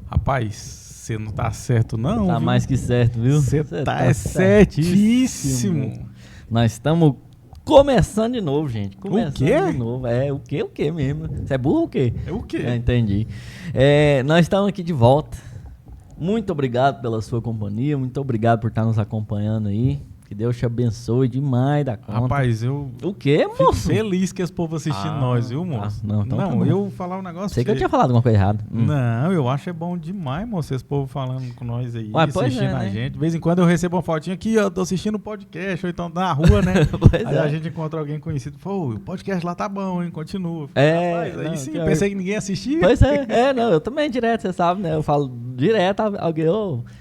Rapaz, você não tá certo não, Tá viu? mais que certo, viu? Você tá certíssimo. Nós estamos começando de novo, gente. Começando quê? de novo. O quê mesmo? Você é burro ou o quê? É o quê? Entendi. Nós estamos aqui de volta. Muito obrigado pela sua companhia. Muito obrigado por estar nos acompanhando aí. Que Deus te abençoe demais da conta. Rapaz, eu O quê, fico moço? feliz que esse povo assistindo nós, viu, moço? Não, então tá bom. eu vou falar um negócio Sei pra que eu você. tinha falado alguma coisa errada. Não, eu acho bom demais, moço, esse povo falando com nós aí, Ué, pois assistindo é, a né? gente. De vez em quando eu recebo uma fotinha aqui, eu tô assistindo o podcast, ou então na rua, né? Pois Aí é. a gente encontra alguém conhecido, pô, o podcast lá tá bom, hein? Continua. Rapaz, aí Não, sim, pior- pensei que ninguém assistia. Pois não, eu também direto, você sabe, né? Eu falo direto, alguém,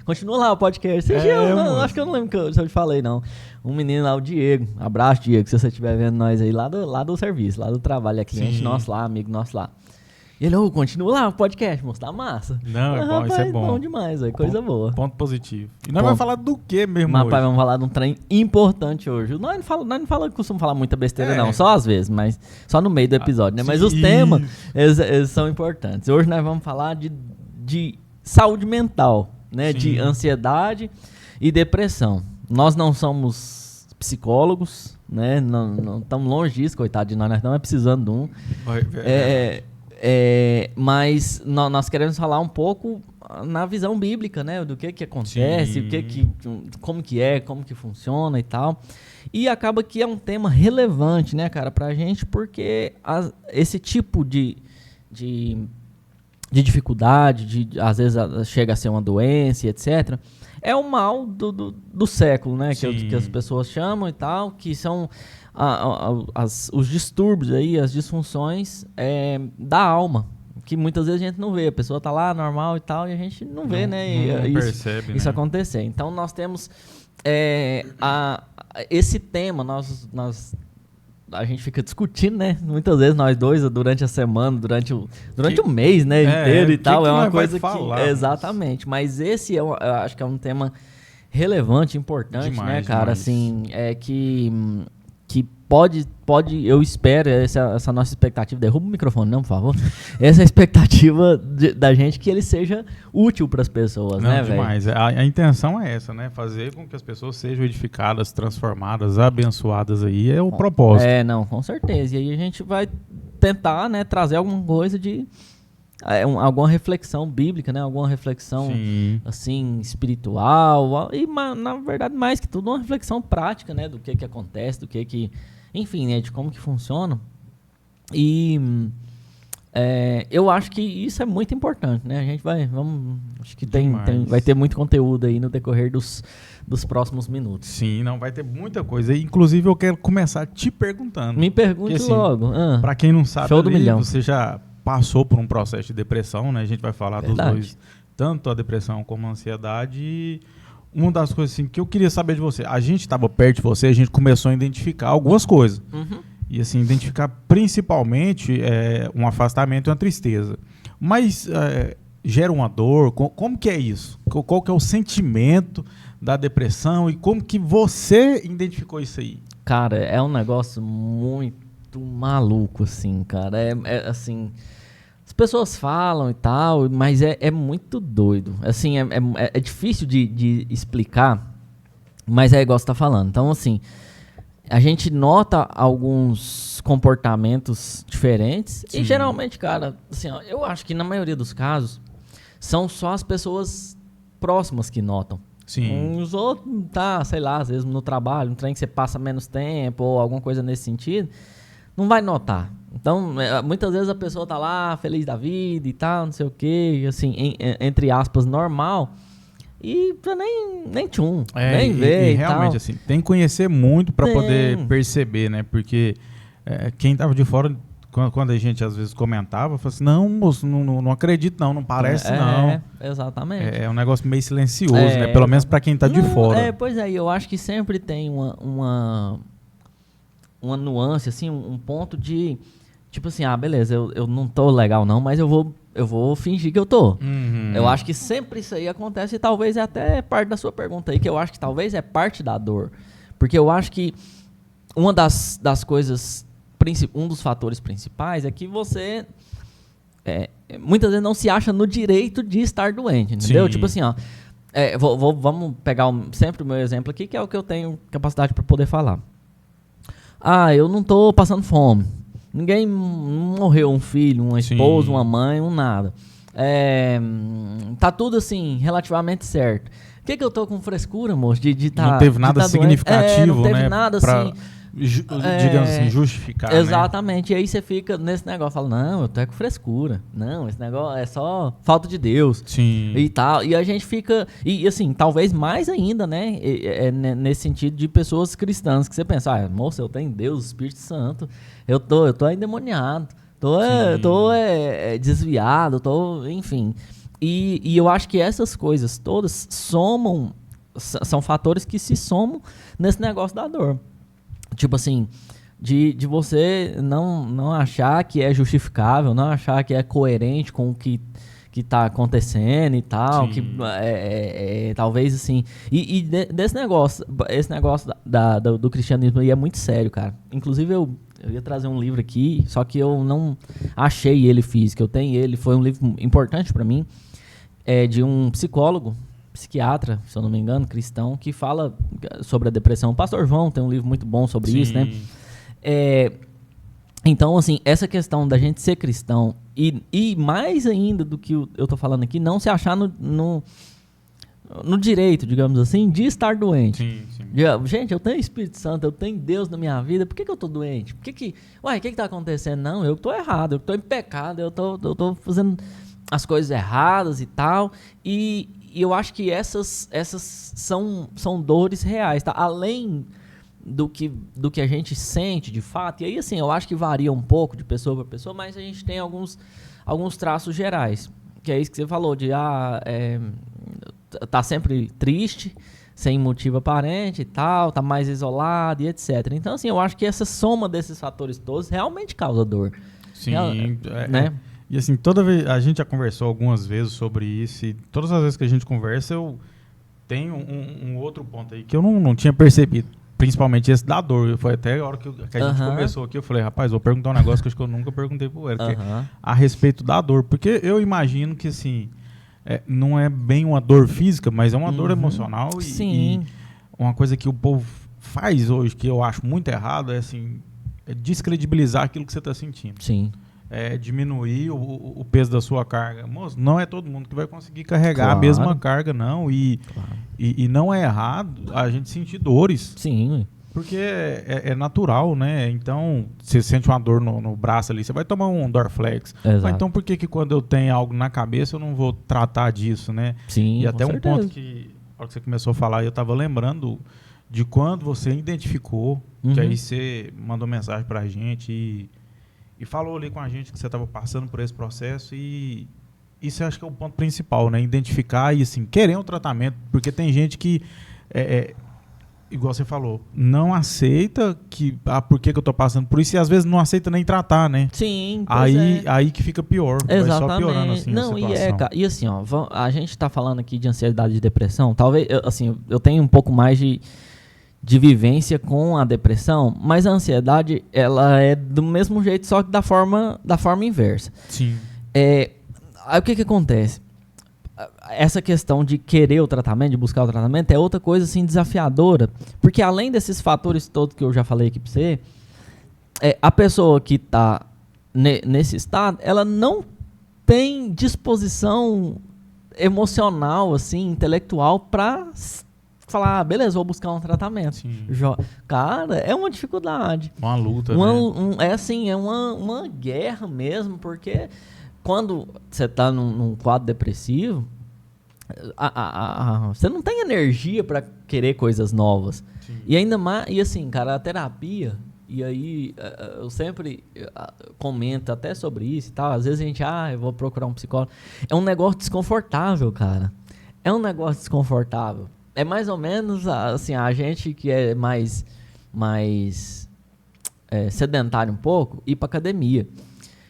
continua lá o podcast. Você moço. acho que eu não lembro se eu te falei, não. Um menino lá, o Diego. Abraço, Diego, se você estiver vendo nós aí lá do serviço, lá do trabalho, é cliente Sim. nosso lá, amigo nosso lá. E ele, continua lá o podcast, moço, tá massa. Não, é bom, isso é bom. Bom demais, coisa boa. Ponto positivo. E nós Ponto. vamos falar do que mesmo Mas, hoje? pai, vamos falar de um trem importante hoje. Nós não costumamos falar muita besteira, É. não. Só às vezes, mas só no meio do episódio, né? Mas sim. os temas, eles são importantes. Hoje nós vamos falar de saúde mental, né? Sim. De ansiedade e depressão. Nós não somos psicólogos, né? Não estamos longe disso, coitado de nós estamos precisando de um. Mas nós queremos falar um pouco na visão bíblica, né? Do que acontece, como que funciona e tal. E acaba que é um tema relevante, né, cara, pra gente, porque esse tipo de dificuldade, às vezes chega a ser uma doença, etc., é o mal do século, né? Que as pessoas chamam e tal, que são os distúrbios aí, as disfunções da alma, que muitas vezes a gente não vê. A pessoa tá lá normal e tal, e a gente não vê, né? Não percebe, isso né? acontecer. Então nós temos esse tema, a gente fica discutindo, né? Muitas vezes nós dois, durante a semana, durante o mês, né, inteiro e tal. É uma coisa que... Exatamente. Mas esse eu acho que é um tema relevante, importante, Demais, né, cara? demais. Assim, que pode, eu espero, essa nossa expectativa, derruba o microfone, não, por favor. Essa é a expectativa da gente, que ele seja útil para as pessoas, Não, né, velho? demais. A intenção é essa, né? Fazer com que as pessoas sejam edificadas, transformadas, abençoadas aí, é o propósito. Não, com certeza. E aí a gente vai tentar, né, trazer alguma coisa alguma reflexão bíblica, né? Alguma reflexão, Sim. assim, espiritual. E, na verdade, mais que tudo, uma reflexão prática, né? Do que acontece, enfim, né? De como que funciona. E eu acho que isso é muito importante, né? A gente acho que vai ter muito conteúdo aí no decorrer dos próximos minutos. Sim, não, vai ter muita coisa. Inclusive, eu quero começar te perguntando. Me pergunte Porque, assim, logo. Pra quem não sabe, Show do milhão. você já passou por um processo de depressão, né? A gente vai falar Verdade. dos dois, tanto a depressão como a ansiedade. E uma das coisas assim, que eu queria saber de você, a gente estava perto de você, a gente começou a identificar algumas coisas. Uhum. E assim, identificar principalmente um afastamento e uma tristeza. Mas gera uma dor? Como que é isso? Qual que é o sentimento da depressão e como que você identificou isso aí? Cara, é um negócio muito maluco, assim, cara. Assim, as pessoas falam e tal, mas é muito doido. Assim, é difícil de explicar, mas é igual você tá falando. Então, assim, a gente nota alguns comportamentos diferentes. Sim. E geralmente, cara, assim, ó, eu acho que na maioria dos casos são só as pessoas próximas que notam. Sim. Os outros, sei lá, às vezes no trabalho, um trem que você passa menos tempo ou alguma coisa nesse sentido, não vai notar. Então, muitas vezes a pessoa tá lá, feliz da vida e tal, não sei o quê, assim, entre aspas, normal, e nem tchum, nem vê e realmente, tal. assim, tem que conhecer muito para Tem. poder perceber, né? Porque quem tava de fora, quando a gente às vezes comentava, falava assim, não, moço, não acredito não parece não. Exatamente. É um negócio meio silencioso, né? Pelo menos para quem tá de fora. Pois é, eu acho que sempre tem uma nuance, assim, um ponto de, tipo assim, beleza, eu não tô legal não, mas eu vou fingir que eu tô. Uhum. Eu acho que sempre isso aí acontece e talvez é até parte da sua pergunta aí, que eu acho que talvez é parte da dor. Porque eu acho que uma das coisas, um dos fatores principais é que você muitas vezes não se acha no direito de estar doente, entendeu? Sim. Tipo assim, ó, vamos pegar sempre o meu exemplo aqui, que é o que eu tenho capacidade para poder falar. Eu não tô passando fome. Ninguém morreu, um filho, uma esposa, uma mãe, nada. Tá tudo assim, relativamente certo. Por que eu tô com frescura, moço? Não teve nada significativo, não teve né? nada assim. Digamos assim, justificar. Exatamente. Né? E aí você fica nesse negócio, fala, não, eu tô com frescura. Não, esse negócio é só falta de Deus. Sim. E tal. E a gente fica. E assim, talvez mais ainda, né? Nesse sentido de pessoas cristãs, que você pensa, moça, eu tenho Deus, Espírito Santo, eu tô endemoniado, tô desviado, enfim. E eu acho que essas coisas todas são fatores que se somam nesse negócio da dor. Tipo assim, de você não achar que é justificável, não achar que é coerente com o que tá acontecendo e tal, que talvez assim... E desse negócio, esse negócio do cristianismo aí é muito sério, cara. Inclusive eu ia trazer um livro aqui, só que eu não achei ele físico. Eu tenho ele, foi um livro importante pra mim, de um psiquiatra, se eu não me engano, cristão, que fala sobre a depressão. O Pastor João tem um livro muito bom sobre isso, né? Então, assim, essa questão da gente ser cristão e mais ainda do que eu tô falando aqui, não se achar no direito, digamos assim, de estar doente. Sim. Gente, eu tenho Espírito Santo, eu tenho Deus na minha vida, por que eu tô doente? O que tá acontecendo? Não, eu tô errado, eu tô em pecado, eu tô fazendo as coisas erradas e tal, e eu acho que essas são dores reais, tá? Além do que a gente sente de fato, e aí assim, eu acho que varia um pouco de pessoa para pessoa, mas a gente tem alguns traços gerais, que é isso que você falou, de tá sempre triste, sem motivo aparente e tal, tá mais isolado e etc. Então assim, eu acho que essa soma desses fatores todos realmente causa dor. Sim, né? E assim, toda vez, a gente já conversou algumas vezes sobre isso, e todas as vezes que a gente conversa, eu tenho um outro ponto aí que eu não tinha percebido, principalmente esse da dor. Foi até a hora que a gente começou aqui, eu falei, rapaz, vou perguntar um negócio que eu acho que eu nunca perguntei pro Eric, que é a respeito da dor, porque eu imagino que assim, não é bem uma dor física, mas é uma dor emocional, e uma coisa que o povo faz hoje, que eu acho muito errado, é assim, descredibilizar aquilo que você está sentindo. Sim. Diminuir o peso da sua carga. Moço, não é todo mundo que vai conseguir carregar a mesma carga, não. E não é errado a gente sentir dores. Sim. Porque é natural, né? Então, você sente uma dor no braço ali, você vai tomar um Dorflex. Mas então, por que quando eu tenho algo na cabeça, eu não vou tratar disso, né? Sim, e até um ponto que, na hora que você começou a falar, eu estava lembrando de quando você identificou, que aí você mandou mensagem pra gente e falou ali com a gente que você estava passando por esse processo, e isso eu acho que é o ponto principal, né? Identificar e, assim, querer um tratamento, porque tem gente que, igual você falou, não aceita que, por que eu estou passando por isso, e às vezes não aceita nem tratar, né? Sim, aí que fica pior, exatamente. vai só piorando, assim, a situação. E assim, ó, a gente está falando aqui de ansiedade e depressão, talvez, assim, eu tenho um pouco mais de vivência com a depressão, mas a ansiedade, ela é do mesmo jeito, só que da forma inversa. Sim. Aí o que acontece? Essa questão de querer o tratamento, de buscar o tratamento, é outra coisa assim desafiadora, porque além desses fatores todos que eu já falei aqui pra você, a pessoa que tá nesse estado, ela não tem disposição emocional, assim, intelectual pra falar, beleza, vou buscar um tratamento. Cara, é uma dificuldade. Uma luta, né? É uma guerra mesmo, porque quando você tá num quadro depressivo, você não tem energia para querer coisas novas. Sim. E ainda mais, e assim, cara, a terapia, e aí eu sempre comento até sobre isso e tal, às vezes a gente, eu vou procurar um psicólogo. É um negócio desconfortável, cara. É um negócio desconfortável. É mais ou menos, assim, a gente que é mais sedentário um pouco, ir pra academia.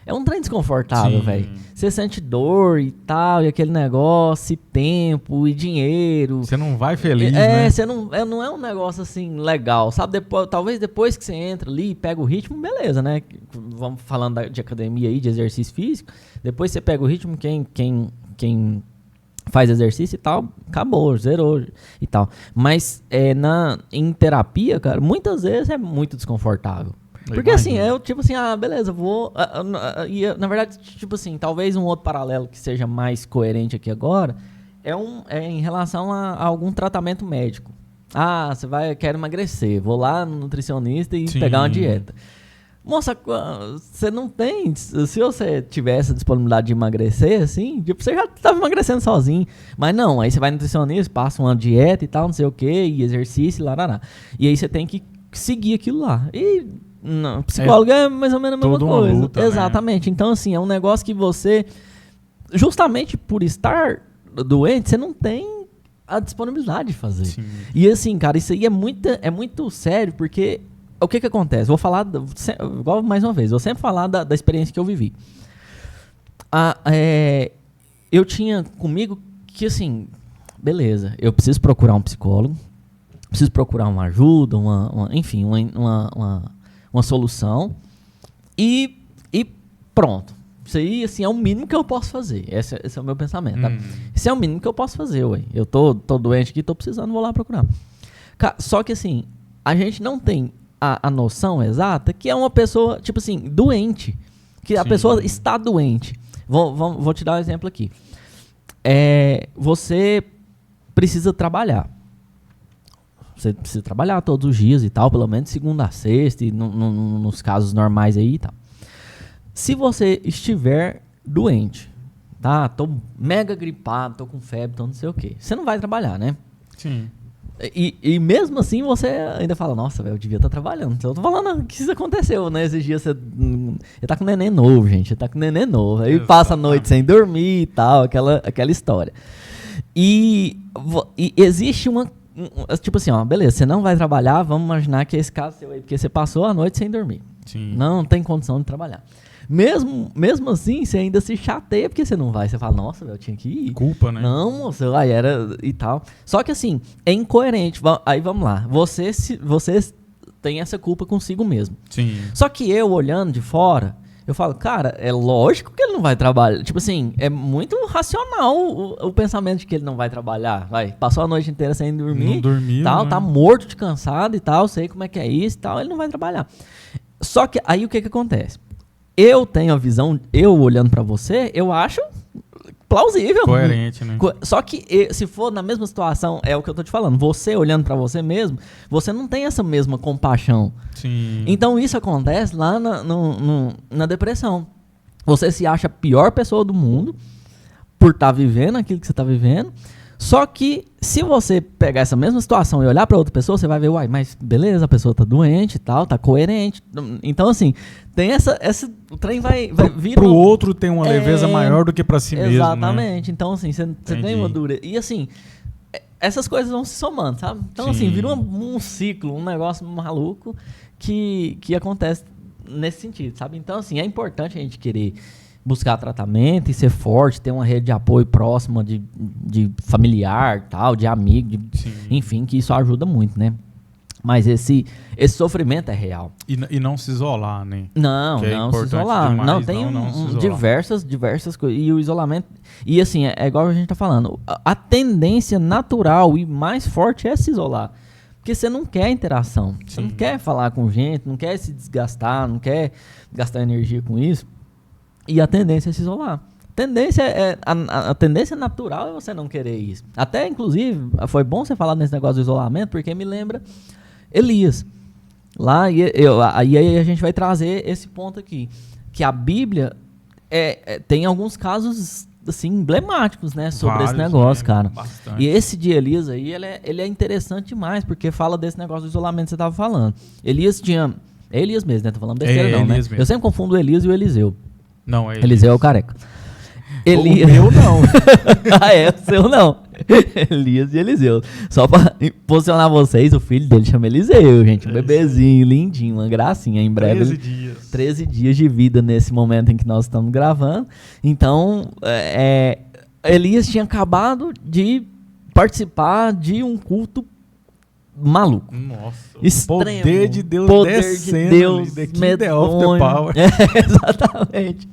É um trem desconfortável, Sim. velho. Você sente dor e tal, e aquele negócio, e tempo, e dinheiro. Você não vai feliz, né? Você não é um negócio assim legal, sabe? Talvez depois que você entra ali e pega o ritmo, beleza, né? Vamos falando de academia aí, de exercício físico. Depois você pega o ritmo, quem faz exercício e tal, acabou, zerou e tal. Mas em terapia, cara, muitas vezes é muito desconfortável. Porque assim, eu tipo assim, beleza, vou... na verdade, tipo assim, talvez um outro paralelo que seja mais coerente aqui agora é em relação a algum tratamento médico. Quero emagrecer, vou lá no nutricionista e pegar uma dieta. Moça, você não tem... Se você tivesse essa disponibilidade de emagrecer, assim, tipo, você já estava emagrecendo sozinho. Mas não, aí você vai no nutricionista, passa uma dieta e tal, não sei o quê, e exercício, lá. E aí você tem que seguir aquilo lá. E psicólogo é mais ou menos a mesma coisa. Luta, exatamente. Né? Então, assim, é um negócio que você... Justamente por estar doente, você não tem a disponibilidade de fazer. Sim. E assim, cara, isso aí é muito sério, porque... O que acontece? Vou falar, igual mais uma vez, vou sempre falar da experiência que eu vivi. Eu tinha comigo que, assim, beleza, eu preciso procurar um psicólogo, preciso procurar uma ajuda, enfim, uma solução, e pronto. Isso aí, assim, é o mínimo que eu posso fazer. Esse é o meu pensamento, tá? Isso é o mínimo que eu posso fazer, ué. Eu tô doente aqui, tô precisando, vou lá procurar. Só que, assim, a gente não tem a noção exata que é uma pessoa, tipo assim, doente. Que a pessoa está doente. Vou te dar um exemplo aqui. Você precisa trabalhar. Você precisa trabalhar todos os dias e tal, pelo menos segunda a sexta, e nos casos normais aí e tal. Se você estiver doente, tá? Tô mega gripado, tô com febre, tô não sei o quê. Você não vai trabalhar, né? Sim. E mesmo assim você ainda fala, nossa, velho, eu devia estar trabalhando. Então eu tô falando que isso aconteceu, né? Esses dias você tá com neném novo, gente. Você tá com neném novo. Aí passa a noite sem dormir e tal, aquela história. E existe tipo assim, beleza, você não vai trabalhar, vamos imaginar que é esse caso seu aí, porque você passou a noite sem dormir. Sim. Não tem condição de trabalhar. Mesmo assim, você ainda se chateia porque você não vai. Você fala, nossa, eu tinha que ir. Culpa, né? Não, moça, era e tal. Só que assim, é incoerente. Aí vamos lá. Você tem essa culpa consigo mesmo. Sim. Só que eu, olhando de fora, eu falo, cara, é lógico que ele não vai trabalhar. Tipo assim, é muito racional o pensamento de que ele não vai trabalhar. Passou a noite inteira sem dormir. Não dormiu, tal, né? Tá morto de cansado e tal, sei como é que é isso e tal, ele não vai trabalhar. Só que aí o que acontece? Eu tenho a visão, eu olhando pra você, eu acho plausível. Coerente, né? Só que se for na mesma situação, é o que eu tô te falando, você olhando pra você mesmo, você não tem essa mesma compaixão. Sim. Então isso acontece lá na depressão. Você se acha a pior pessoa do mundo por estar vivendo aquilo que você tá vivendo. Só que se você pegar essa mesma situação e olhar para outra pessoa, você vai ver, mas beleza, a pessoa tá doente e tal, tá coerente. Então, assim, tem o trem vai vir... Pro outro tem uma leveza maior do que para si mesmo, exatamente. Né? Então, assim, você tem uma dureza. E, assim, essas coisas vão se somando, sabe? Então, assim, vira um ciclo, um negócio maluco que acontece nesse sentido, sabe? Então, assim, é importante a gente querer buscar tratamento e ser forte, ter uma rede de apoio próxima de familiar, tal, de amigo, enfim, que isso ajuda muito, né? Mas esse sofrimento é real. E não se isolar, né? Não se isolar. Demais, não, tem diversas coisas. E o isolamento... E assim, é igual a gente tá falando. A tendência natural e mais forte é se isolar. Porque você não quer interação. Você não quer falar com gente, não quer se desgastar, não quer gastar energia com isso. E a tendência é se isolar. A tendência natural é você não querer isso. Até, inclusive, foi bom você falar nesse negócio do isolamento, porque me lembra Elias. Lá, aí a gente vai trazer esse ponto aqui. Que a Bíblia tem alguns casos assim, emblemáticos, né? Sobre esse negócio, cara. Bastante. E esse de Elias aí, ele é interessante demais, porque fala desse negócio do isolamento que você estava falando. Elias tinha... É Elias mesmo, né? Tô falando besteira não, né? Mesmo. Eu sempre confundo o Elias e o Eliseu. Não, é Eliseu é o careca. O meu não. O seu não. Elias e Eliseu. Só pra posicionar vocês, o filho dele chama Eliseu, gente. Um bebezinho, lindinho, uma gracinha. Em breve. 13 dias. 13 dias de vida nesse momento em que nós estamos gravando. Então, Elias tinha acabado de participar de um culto maluco. Nossa. Extremo. Poder de Deus Poder descendo. de Deus, The King of the Power. Exatamente.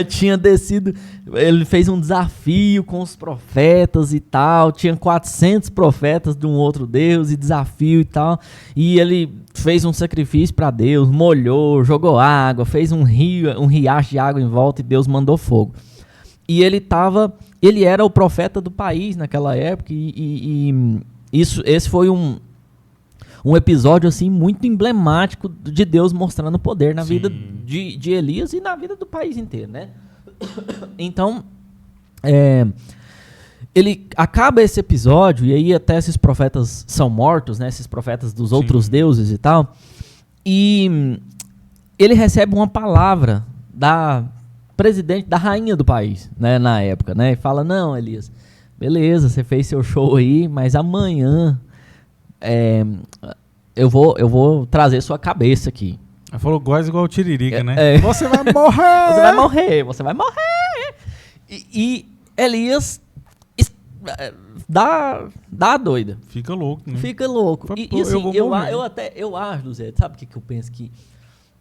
Tinha descido, ele fez um desafio com os profetas e tal, tinha 400 profetas de um outro Deus e desafio e tal, e ele fez um sacrifício para Deus, molhou, jogou água, fez um riacho de água em volta e Deus mandou fogo. E ele era o profeta do país naquela época esse foi um episódio assim muito emblemático de Deus mostrando poder na vida de Elias e na vida do país inteiro, né? Então, ele acaba esse episódio e aí até esses profetas são mortos, né? Esses profetas dos outros deuses e tal. E ele recebe uma palavra da presidente, da rainha do país, né? Na época, né? E fala, não, Elias, beleza, você fez seu show aí, mas amanhã eu vou trazer sua cabeça aqui. Ela falou igual o Tiririca, né? Você vai morrer! Você vai morrer, você vai morrer! E Elias dá a doida. Fica louco, né? Fica louco. E assim, eu acho, Luzé, sabe o que eu penso? Que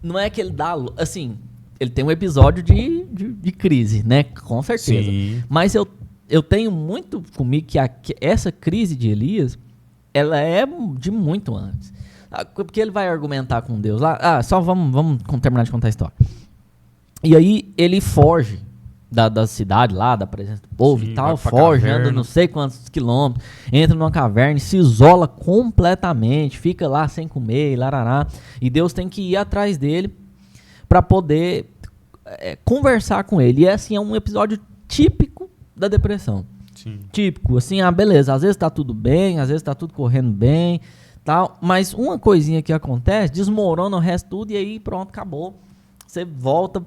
não é que ele dá... Assim, ele tem um episódio de crise, né? Com certeza. Sim. Mas eu tenho muito comigo que essa crise de Elias, ela é de muito antes. Porque ele vai argumentar com Deus lá. Só vamos terminar de contar a história. E aí ele foge da cidade lá, da presença do povo e tal. Foge, anda não sei quantos quilômetros, entra numa caverna, se isola completamente, fica lá sem comer, larará. E Deus tem que ir atrás dele para poder conversar com ele. E assim, é um episódio típico da depressão. Sim. Típico, assim, beleza, às vezes tá tudo bem, às vezes tá tudo correndo bem, tal, mas uma coisinha que acontece, desmorona o resto tudo e aí pronto, acabou. Você volta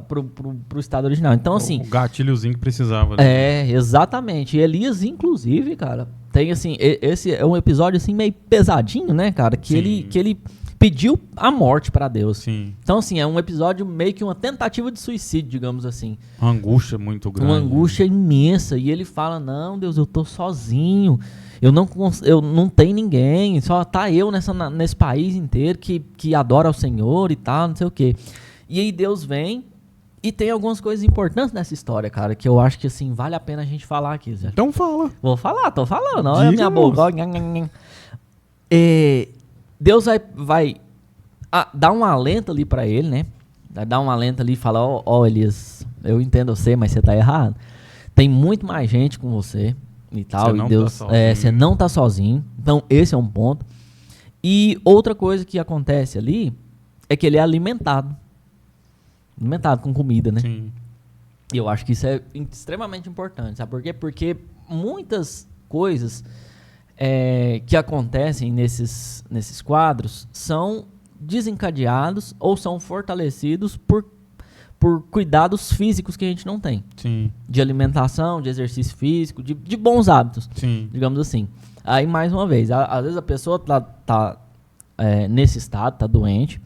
pro estado original. Então, assim... O gatilhozinho que precisava. Né? Exatamente. E Elias, inclusive, cara, tem assim, esse é um episódio assim meio pesadinho, né, cara, que ele pediu a morte pra Deus. Sim. Então, assim, é um episódio meio que uma tentativa de suicídio, digamos assim. Uma angústia muito grande. Uma angústia imensa. E ele fala, não, Deus, eu tô sozinho. Eu não tenho ninguém. Só tá eu nesse país inteiro que adora o Senhor e tal, não sei o quê. E aí Deus vem e tem algumas coisas importantes nessa história, cara, que eu acho que, assim, vale a pena a gente falar aqui, Zé. Então fala. Vou falar, tô falando. Olha a minha boca. Deus vai dar um alento ali pra ele, né? Vai dar um alento ali e falar, ó, Elias, eu entendo você, mas você tá errado. Tem muito mais gente com você e tal. E Deus, você não tá sozinho. Então, esse é um ponto. E outra coisa que acontece ali é que ele é alimentado. Alimentado com comida, né? Sim. E eu acho que isso é extremamente importante. Sabe por quê? Porque muitas coisas que acontecem nesses quadros são desencadeados ou são fortalecidos por cuidados físicos que a gente não tem. Sim. De alimentação, de exercício físico, de bons hábitos, sim, digamos assim. Aí, mais uma vez, às vezes a pessoa tá nesse estado, tá doente,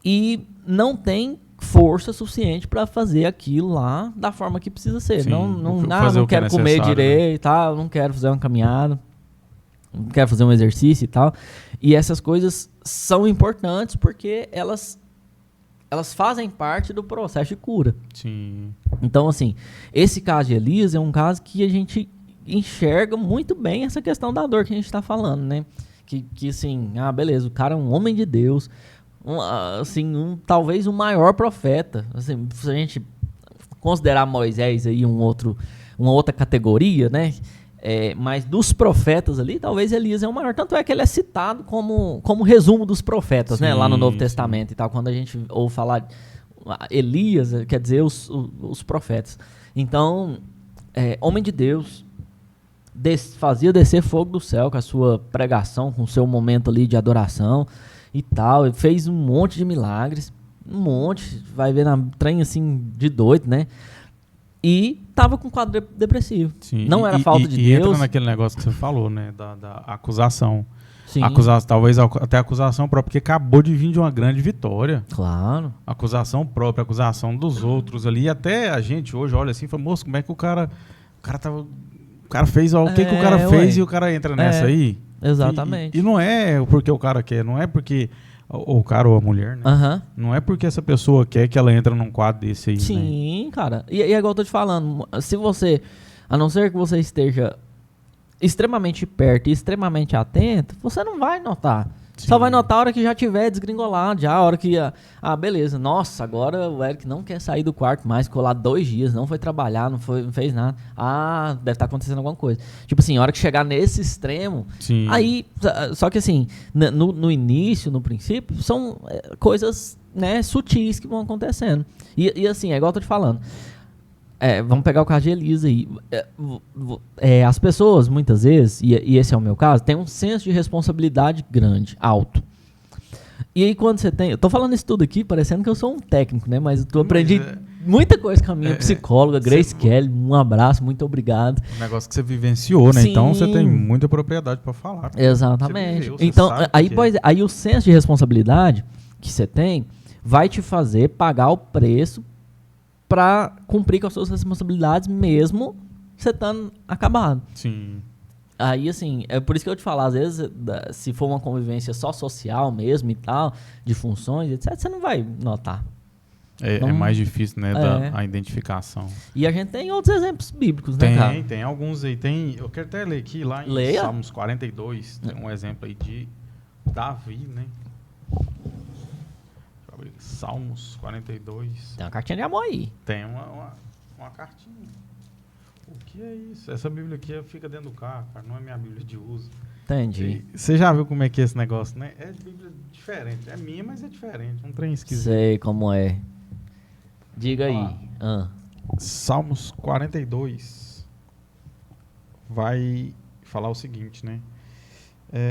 e não tem força suficiente para fazer aquilo lá da forma que precisa ser. Sim, Não quero comer direito, tá? Não quero fazer uma caminhada, não quero fazer um exercício e tal. E essas coisas são importantes porque elas fazem parte do processo de cura. Sim. Então, assim, esse caso de Elias é um caso que a gente enxerga muito bem essa questão da dor que a gente está falando, né? Que assim, beleza, o cara é um homem de Deus, talvez o maior profeta. Assim, se a gente considerar Moisés aí uma outra categoria, né? Mas dos profetas ali, talvez Elias é o maior. Tanto é que ele é citado como resumo dos profetas, sim, né? Lá no Novo Testamento e tal. Quando a gente ouve falar Elias, quer dizer os profetas. Então, homem de Deus, fazia descer fogo do céu com a sua pregação, com o seu momento ali de adoração e tal. Ele fez um monte de milagres. Um monte. Vai ver na trem assim de doido, né? e tava com quadro depressivo. Sim. Não era falta de e Deus. entra naquele negócio que você falou, né? Da acusação. Sim, Talvez até a acusação própria, porque acabou de vir de uma grande vitória. claro. Acusação própria, acusação dos outros ali. E até a gente hoje olha assim e fala, moço, como é que o cara tava. O cara fez, o que o cara fez ué. e o cara entra nessa aí? Exatamente. E não é porque o cara quer, não é porque o cara ou a mulher, né? Aham. Não é porque essa pessoa quer que ela entra num quadro desse aí, né? Sim, cara. E é igual eu tô te falando, se você, a não ser que você esteja extremamente perto e extremamente atento, você não vai notar. Sim. Só vai notar a hora que já tiver desgringolado, já a hora que, beleza, nossa, agora o Eric não quer sair do quarto mais, ficou lá 2 dias, não foi trabalhar, não fez nada. Deve estar acontecendo alguma coisa. Tipo assim, a hora que chegar nesse extremo, Sim. aí, só que assim, no início, no princípio, são coisas, né, sutis que vão acontecendo. E assim, é igual eu tô te falando. Vamos pegar o caso de Elisa aí. As pessoas, muitas vezes, e esse é o meu caso, têm um senso de responsabilidade grande, alto. E aí quando você tem... Eu tô falando isso tudo aqui parecendo que eu sou um técnico, né? Mas eu aprendi muita coisa com a minha psicóloga, Grace Kelly. Um abraço, muito obrigado. Um negócio que você vivenciou, né? Sim. Então você tem muita propriedade para falar. Exatamente. Você viveu, você Então, sabe aí, o que pois é, aí o senso de responsabilidade que você tem vai te fazer pagar o preço para cumprir com as suas responsabilidades mesmo você estando acabado. Sim. Aí, assim, é por isso que eu te falo, às vezes, se for uma convivência só social mesmo e tal, de funções, etc., você não vai notar. É mais difícil, né, a identificação. E a gente tem outros exemplos bíblicos, né, cara? Tem alguns aí. Eu quero até ler aqui, lá em Salmos 42, tem um exemplo aí de Davi, né? Salmos 42. Tem uma cartinha de amor aí. Tem uma cartinha. O que é isso? Essa Bíblia aqui fica dentro do carro, cara. Não é minha Bíblia de uso. Entendi. Você já viu como é que é esse negócio, né? É Bíblia diferente. É minha, mas é diferente. Um trem esquisito. Sei como é. Diga aí. Salmos 42 vai falar o seguinte, né?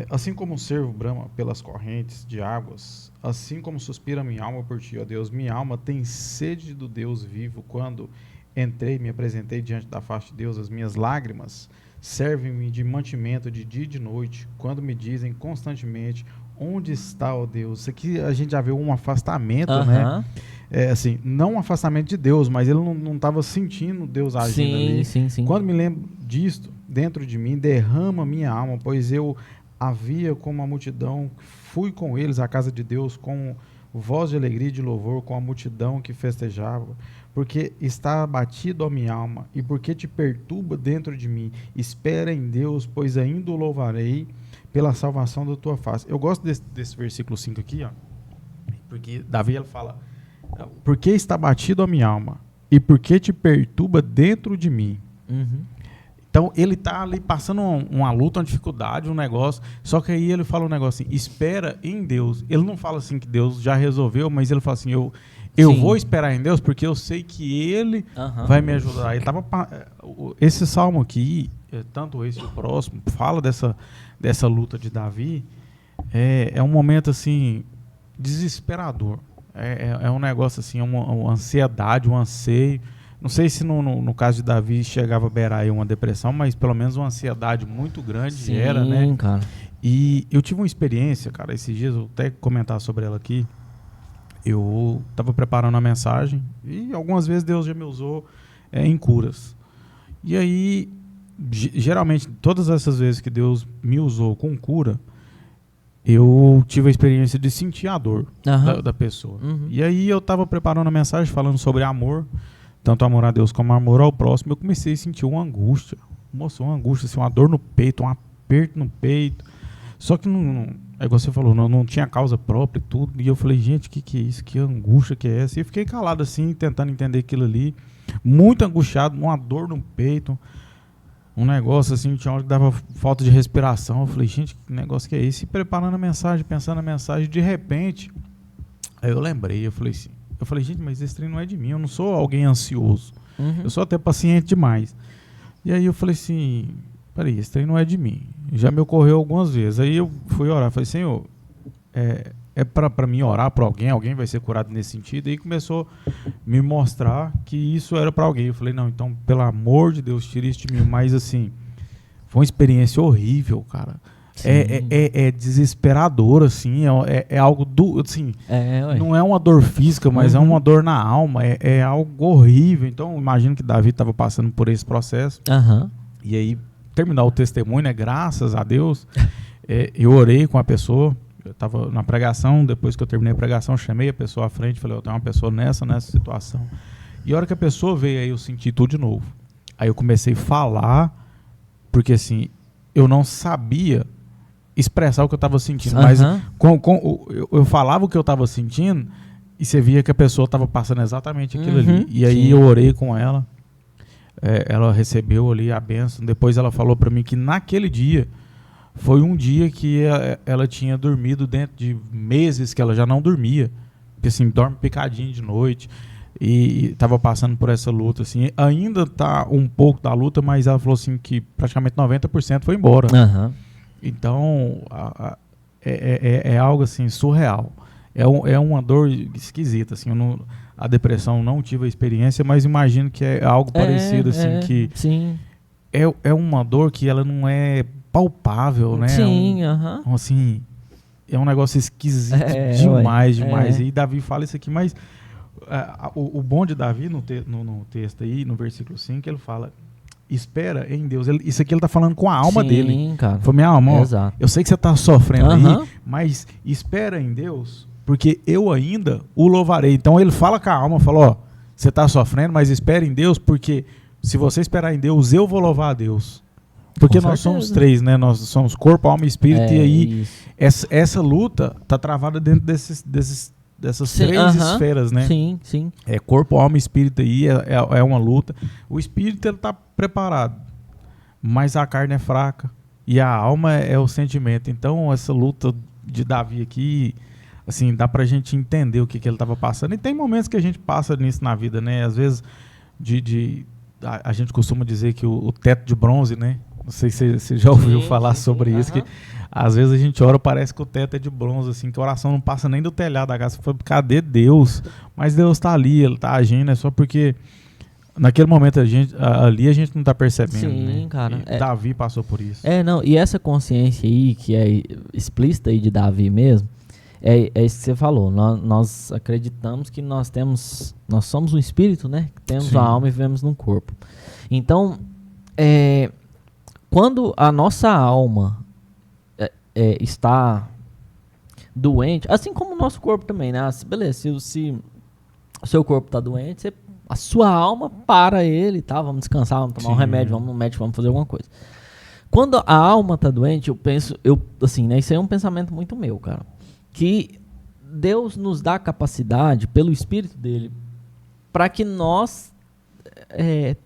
Assim como o cervo brama pelas correntes de águas, assim como suspira minha alma por ti, ó Deus, minha alma tem sede do Deus vivo. Quando entrei, me apresentei diante da face de Deus, as minhas lágrimas servem-me de mantimento de dia e de noite, quando me dizem constantemente, onde está, ó Deus? Isso aqui a gente já viu um afastamento, né? Assim, não um afastamento de Deus, mas ele não estava sentindo Deus agindo ali. Sim. Quando me lembro disto, dentro de mim, derrama minha alma, pois eu havia como a multidão, fui com eles à casa de Deus com voz de alegria e de louvor, com a multidão que festejava, porque está abatido a minha alma, e porque te perturba dentro de mim. Espera em Deus, pois ainda o louvarei pela salvação da tua face. Eu gosto desse versículo 5 aqui, ó, porque Davi ele fala, porque está abatido a minha alma, e porque te perturba dentro de mim. Então, ele está ali passando uma luta, uma dificuldade, um negócio, só que aí ele fala um negócio assim, espera em Deus. Ele não fala assim que Deus já resolveu, mas ele fala assim, eu vou esperar em Deus porque eu sei que Ele vai me ajudar. Ele esse salmo aqui, tanto esse e o próximo, fala dessa luta de Davi, é um momento assim, desesperador. É um negócio assim, uma ansiedade, um anseio. Não sei se no caso de Davi chegava a beirar aí uma depressão, mas pelo menos uma ansiedade muito grande era, né? Cara. E eu tive uma experiência, cara, esses dias, eu vou até comentar sobre ela aqui. Eu estava preparando a mensagem e algumas vezes Deus já me usou em curas. E aí, geralmente, todas essas vezes que Deus me usou com cura, eu tive a experiência de sentir a dor da pessoa. E aí eu estava preparando a mensagem falando sobre amor, tanto amor a Deus como amor ao próximo. Eu comecei a sentir uma angústia, uma angústia, assim, uma dor no peito, um aperto no peito. Só que não, é igual você falou, não tinha causa própria e tudo. E eu falei, gente, que é isso? Que angústia que é essa? E eu fiquei calado assim, tentando entender aquilo ali. Muito angustiado, uma dor no peito. Um negócio assim, tinha hora que dava falta de respiração. Eu falei, gente, que negócio que é esse? E preparando a mensagem, pensando na mensagem, de repente, aí eu lembrei, eu falei, gente, mas esse trem não é de mim, eu não sou alguém ansioso. Eu sou até paciente demais. E aí eu falei assim, esse trem não é de mim. Já me ocorreu algumas vezes. Aí eu fui orar, falei, Senhor, é para mim orar para alguém vai ser curado nesse sentido. E aí começou a me mostrar que isso era para alguém. Eu falei, não, então, pelo amor de Deus, tira isso de mim. Mas, assim, foi uma experiência horrível, cara. É desesperador, assim, é algo assim, não é uma dor física, mas é uma dor na alma, é algo horrível. Então, imagino que Davi estava passando por esse processo. E aí, terminar o testemunho, né, graças a Deus, eu orei com a pessoa, eu estava na pregação, depois que eu terminei a pregação, chamei a pessoa à frente, falei, eu tenho uma pessoa nessa situação. E a hora que a pessoa veio, aí eu senti tudo de novo. Aí eu comecei a falar, porque assim, eu não sabia expressar o que eu estava sentindo, mas eu falava o que eu estava sentindo e você via que a pessoa estava passando exatamente aquilo ali. E aí eu orei com ela, ela recebeu ali a bênção. Depois ela falou para mim que naquele dia foi um dia que ela tinha dormido dentro de meses que ela já não dormia, porque assim, dorme picadinho de noite e estava passando por essa luta, assim, ainda tá um pouco da luta, mas ela falou assim que praticamente 90% foi embora. Então, é algo assim, surreal. É uma dor esquisita, assim. A depressão não tive a experiência, mas imagino que é algo parecido, assim, que sim. É uma dor que ela não é palpável, né? Sim, assim, é um negócio esquisito demais. E Davi fala isso aqui, mas o bom de Davi no texto aí, no versículo 5, ele fala: espera em Deus. Isso aqui ele está falando com a alma dele. Sim, cara. Foi minha alma, eu sei que você está sofrendo aí, mas espera em Deus, porque eu ainda o louvarei. Então ele fala com a alma, fala, você está sofrendo, mas espera em Deus, porque se você esperar em Deus, eu vou louvar a Deus. Porque nós somos três, né? Nós somos corpo, alma e espírito, e aí essa luta está travada dentro dessas três esferas, né? Sim, sim. Corpo, alma e espírito aí, é uma luta. O espírito ele está preparado, mas a carne é fraca e a alma é o sentimento. Então essa luta de Davi aqui, assim, dá pra gente entender o que ele estava passando. E tem momentos que a gente passa nisso na vida, né? Às vezes a gente costuma dizer que o teto de bronze, né? Não sei se você já ouviu falar sobre isso, que às vezes a gente ora, parece que o teto é de bronze, assim, que a oração não passa nem do telhado da casa. Cadê Deus? Mas Deus está ali, Ele está agindo, é só porque naquele momento a gente não está percebendo. Sim, né? Cara. Davi passou por isso. E essa consciência aí, que é explícita aí de Davi mesmo, é isso que você falou. Nós acreditamos que nós somos um espírito, né? Que temos a alma e vivemos num corpo. Então, quando a nossa alma está doente, assim como o nosso corpo também, né? Beleza, se o seu corpo está doente, a sua alma para ele, tá? Vamos descansar, vamos tomar um remédio, vamos no médico, vamos fazer alguma coisa. Quando a alma está doente, eu penso, assim, né? Isso aí é um pensamento muito meu, cara. Que Deus nos dá capacidade, pelo Espírito dele, para que nós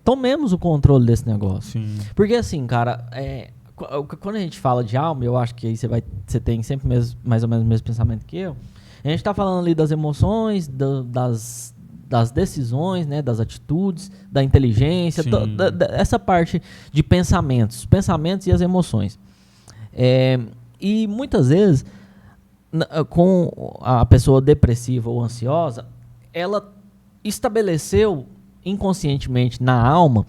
tomemos o controle desse negócio. Sim. Porque assim, cara, quando a gente fala de alma, eu acho que aí você tem sempre mais ou menos o mesmo pensamento que eu. A gente está falando ali das emoções, das decisões, né, das atitudes, da inteligência, essa parte de pensamentos e as emoções. E muitas vezes, com a pessoa depressiva ou ansiosa, ela estabeleceu inconscientemente na alma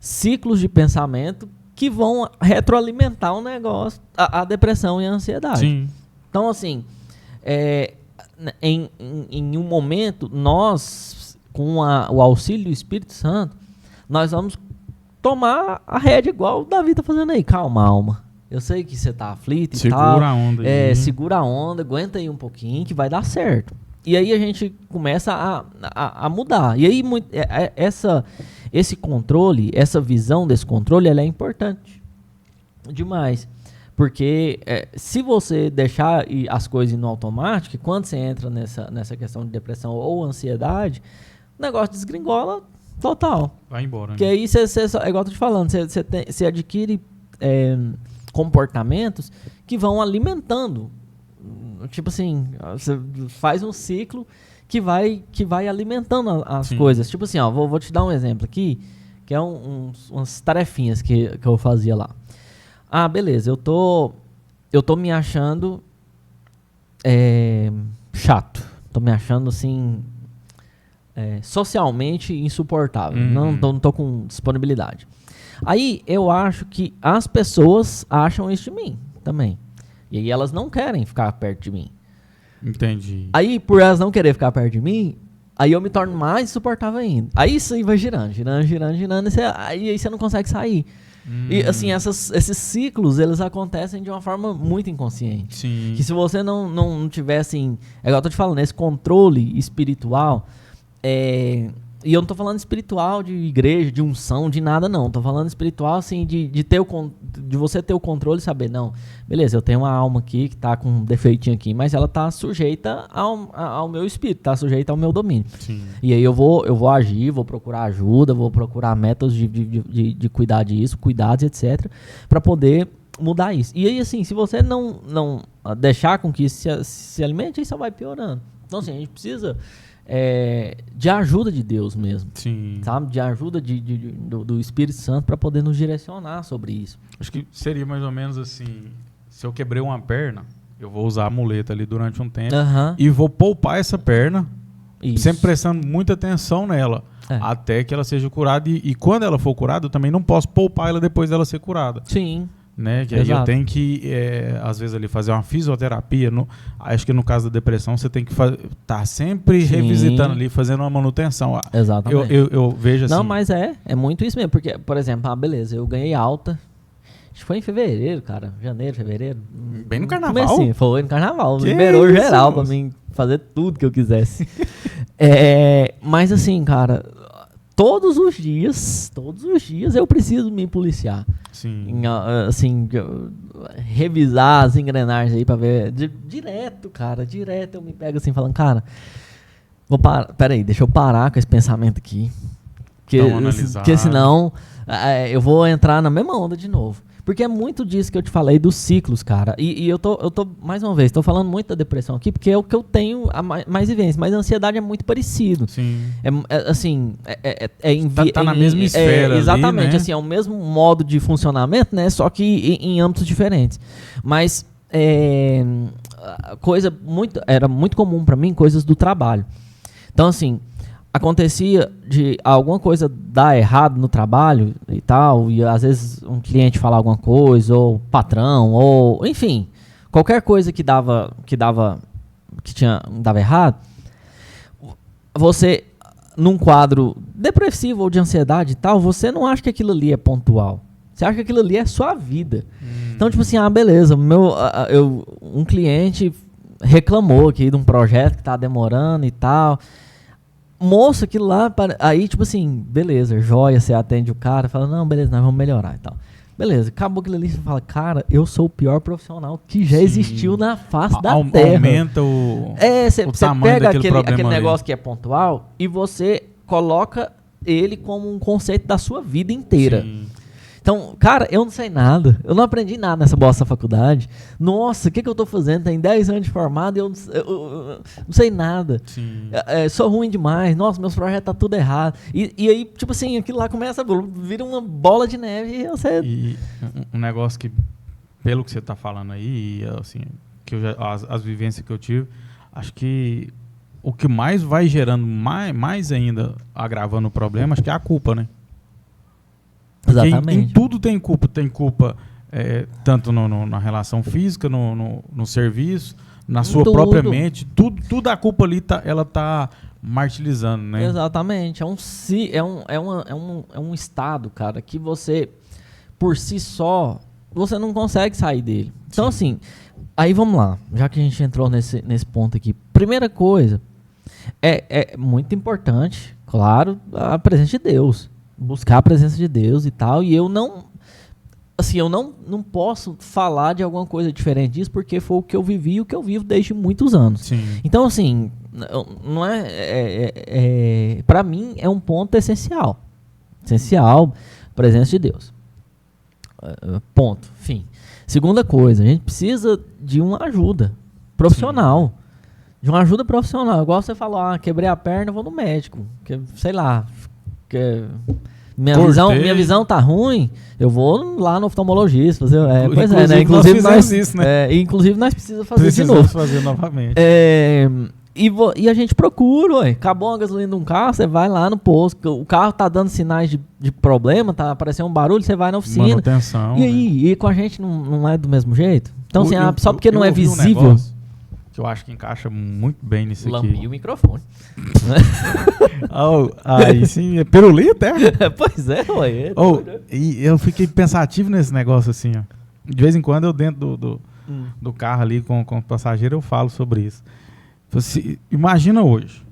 ciclos de pensamento que vão retroalimentar o negócio, a depressão e a ansiedade. Sim. Então, assim, em um momento, nós, com o auxílio do Espírito Santo, nós vamos tomar a rédea igual o Davi está fazendo aí. Calma, alma. Eu sei que você tá aflito e tal. Segura a onda aí. Segura a onda, aguenta aí um pouquinho que vai dar certo. E aí a gente começa a mudar. E aí esse controle, essa visão desse controle, ela é importante demais. Porque se você deixar as coisas no automático, quando você entra nessa questão de depressão ou ansiedade, o negócio desgringola total. Vai embora. Porque aí é igual eu tô te falando, você adquire comportamentos que vão alimentando. Tipo assim, você faz um ciclo que vai alimentando as coisas. Tipo assim, vou te dar um exemplo aqui, que é umas tarefinhas que eu fazia lá. Beleza, eu tô me achando chato. Tô me achando, assim, socialmente insuportável. Não tô com disponibilidade. Aí eu acho que as pessoas acham isso de mim também. E aí elas não querem ficar perto de mim. Entendi. Aí, por elas não querer ficar perto de mim, aí eu me torno mais insuportável ainda. Aí isso aí vai girando. Aí você não consegue sair. E assim, esses ciclos, eles acontecem de uma forma muito inconsciente. Sim. Que se você não tiver, assim... É igual eu tô te falando, esse controle espiritual... E eu não tô falando espiritual de igreja, de unção, de nada, não. Tô falando espiritual, assim, de você ter o controle e saber, não, beleza, eu tenho uma alma aqui que tá com um defeitinho aqui, mas ela tá sujeita ao meu espírito, tá sujeita ao meu domínio. Sim. E aí eu vou agir, vou procurar ajuda, vou procurar métodos de cuidar disso, cuidados, etc, pra poder mudar isso. E aí, assim, se você não deixar com que isso se alimente, aí só vai piorando. Então, assim, a gente precisa... de ajuda de Deus mesmo. Sim. Sabe? De ajuda do Espírito Santo para poder nos direcionar sobre isso. Acho que seria mais ou menos assim, se eu quebrei uma perna, eu vou usar a muleta ali durante um tempo e vou poupar essa perna, sempre prestando muita atenção nela, até que ela seja curada. E quando ela for curada, eu também não posso poupar ela depois dela ser curada. Sim. Né? Que aí eu tenho que, às vezes, ali fazer uma fisioterapia. Acho que no caso da depressão, você tem que estar sempre revisitando ali, fazendo uma manutenção. Exatamente. Eu vejo assim... Não, mas é muito isso mesmo. Porque, por exemplo, beleza, eu ganhei alta. Acho que foi em fevereiro, cara. Janeiro, fevereiro. Bem no carnaval? Comecei, foi no carnaval. Liberou geral pra mim fazer tudo que eu quisesse. Mas assim, cara... Todos os dias eu preciso me policiar. Sim. Assim, revisar as engrenagens aí pra ver. Direto, cara. Direto eu me pego assim, falando, cara, peraí, deixa eu parar com esse pensamento aqui. Porque senão eu vou entrar na mesma onda de novo. Porque é muito disso que eu te falei dos ciclos, cara. E eu tô, mais uma vez, tô falando muito da depressão aqui, porque é o que eu tenho mais vivência. Mas a ansiedade é muito parecido. Sim. Tá na mesma esfera. Exatamente, ali, né? Assim, é o mesmo modo de funcionamento, né? Só que em âmbitos diferentes. Mas era muito comum pra mim coisas do trabalho. Então, assim, acontecia de alguma coisa dar errado no trabalho e tal, e às vezes um cliente falar alguma coisa, ou patrão, ou enfim, qualquer coisa que dava errado, você, num quadro depressivo ou de ansiedade e tal, você não acha que aquilo ali é pontual. Você acha que aquilo ali é sua vida. Então, tipo assim, beleza, um cliente reclamou aqui de um projeto que tá demorando e tal. Moço, aquilo lá, aí tipo assim, beleza, joia, você atende o cara, fala, não, beleza, nós vamos melhorar e tal. Beleza, acabou aquilo ali, você fala, cara, eu sou o pior profissional que já existiu na face da Terra. Aumenta o tamanho pega daquele aquele negócio que é pontual e você coloca ele como um conceito da sua vida inteira. Sim. Então, cara, eu não sei nada. Eu não aprendi nada nessa bosta faculdade. Nossa, o que eu tô fazendo? Tem 10 anos de formado e eu não sei nada. Sou ruim demais. Nossa, meus projetos tá tudo errado. E aí, tipo assim, aquilo lá começa a vira uma bola de neve e você... E um negócio que, pelo que você tá falando aí, assim, que as vivências que eu tive, acho que o que mais vai gerando mais ainda, agravando o problema, acho que é a culpa, né? Porque em tudo tem culpa tanto na relação física, no serviço, na sua própria mente, tudo a culpa ali ela tá martirizando, né? Exatamente, é um estado, cara, que você, por si só, você não consegue sair dele. Então, assim, aí vamos lá, já que a gente entrou nesse ponto aqui, primeira coisa, é muito importante, claro, a presença de Deus. Buscar a presença de Deus e tal, e eu não posso falar de alguma coisa diferente disso, porque foi o que eu vivi e o que eu vivo desde muitos anos. Sim. Então, assim, não para mim é um ponto essencial, presença de Deus. Ponto, fim. Segunda coisa, a gente precisa de uma ajuda profissional. Sim. De uma ajuda profissional, igual você falou, quebrei a perna, eu vou no médico, sei lá, minha visão tá ruim, eu vou lá no oftalmologista fazer. Pois é, né? Inclusive nós isso, né? Inclusive nós precisamos fazer de novo. Fazer novamente. E a gente procura, ué. Acabou a gasolina de um carro, você vai lá no posto, o carro tá dando sinais de problema, tá aparecendo um barulho, você vai na oficina. Manutenção. E aí, e com a gente não é do mesmo jeito? Então, assim, só porque não é visível. Que eu acho que encaixa muito bem nisso aqui. Lambi o microfone. Aí sim, é pirulito, é? Pois é, ué. E eu fiquei pensativo nesse negócio assim, ó. De vez em quando eu dentro do carro ali com o passageiro eu falo sobre isso. Você, imagina hoje.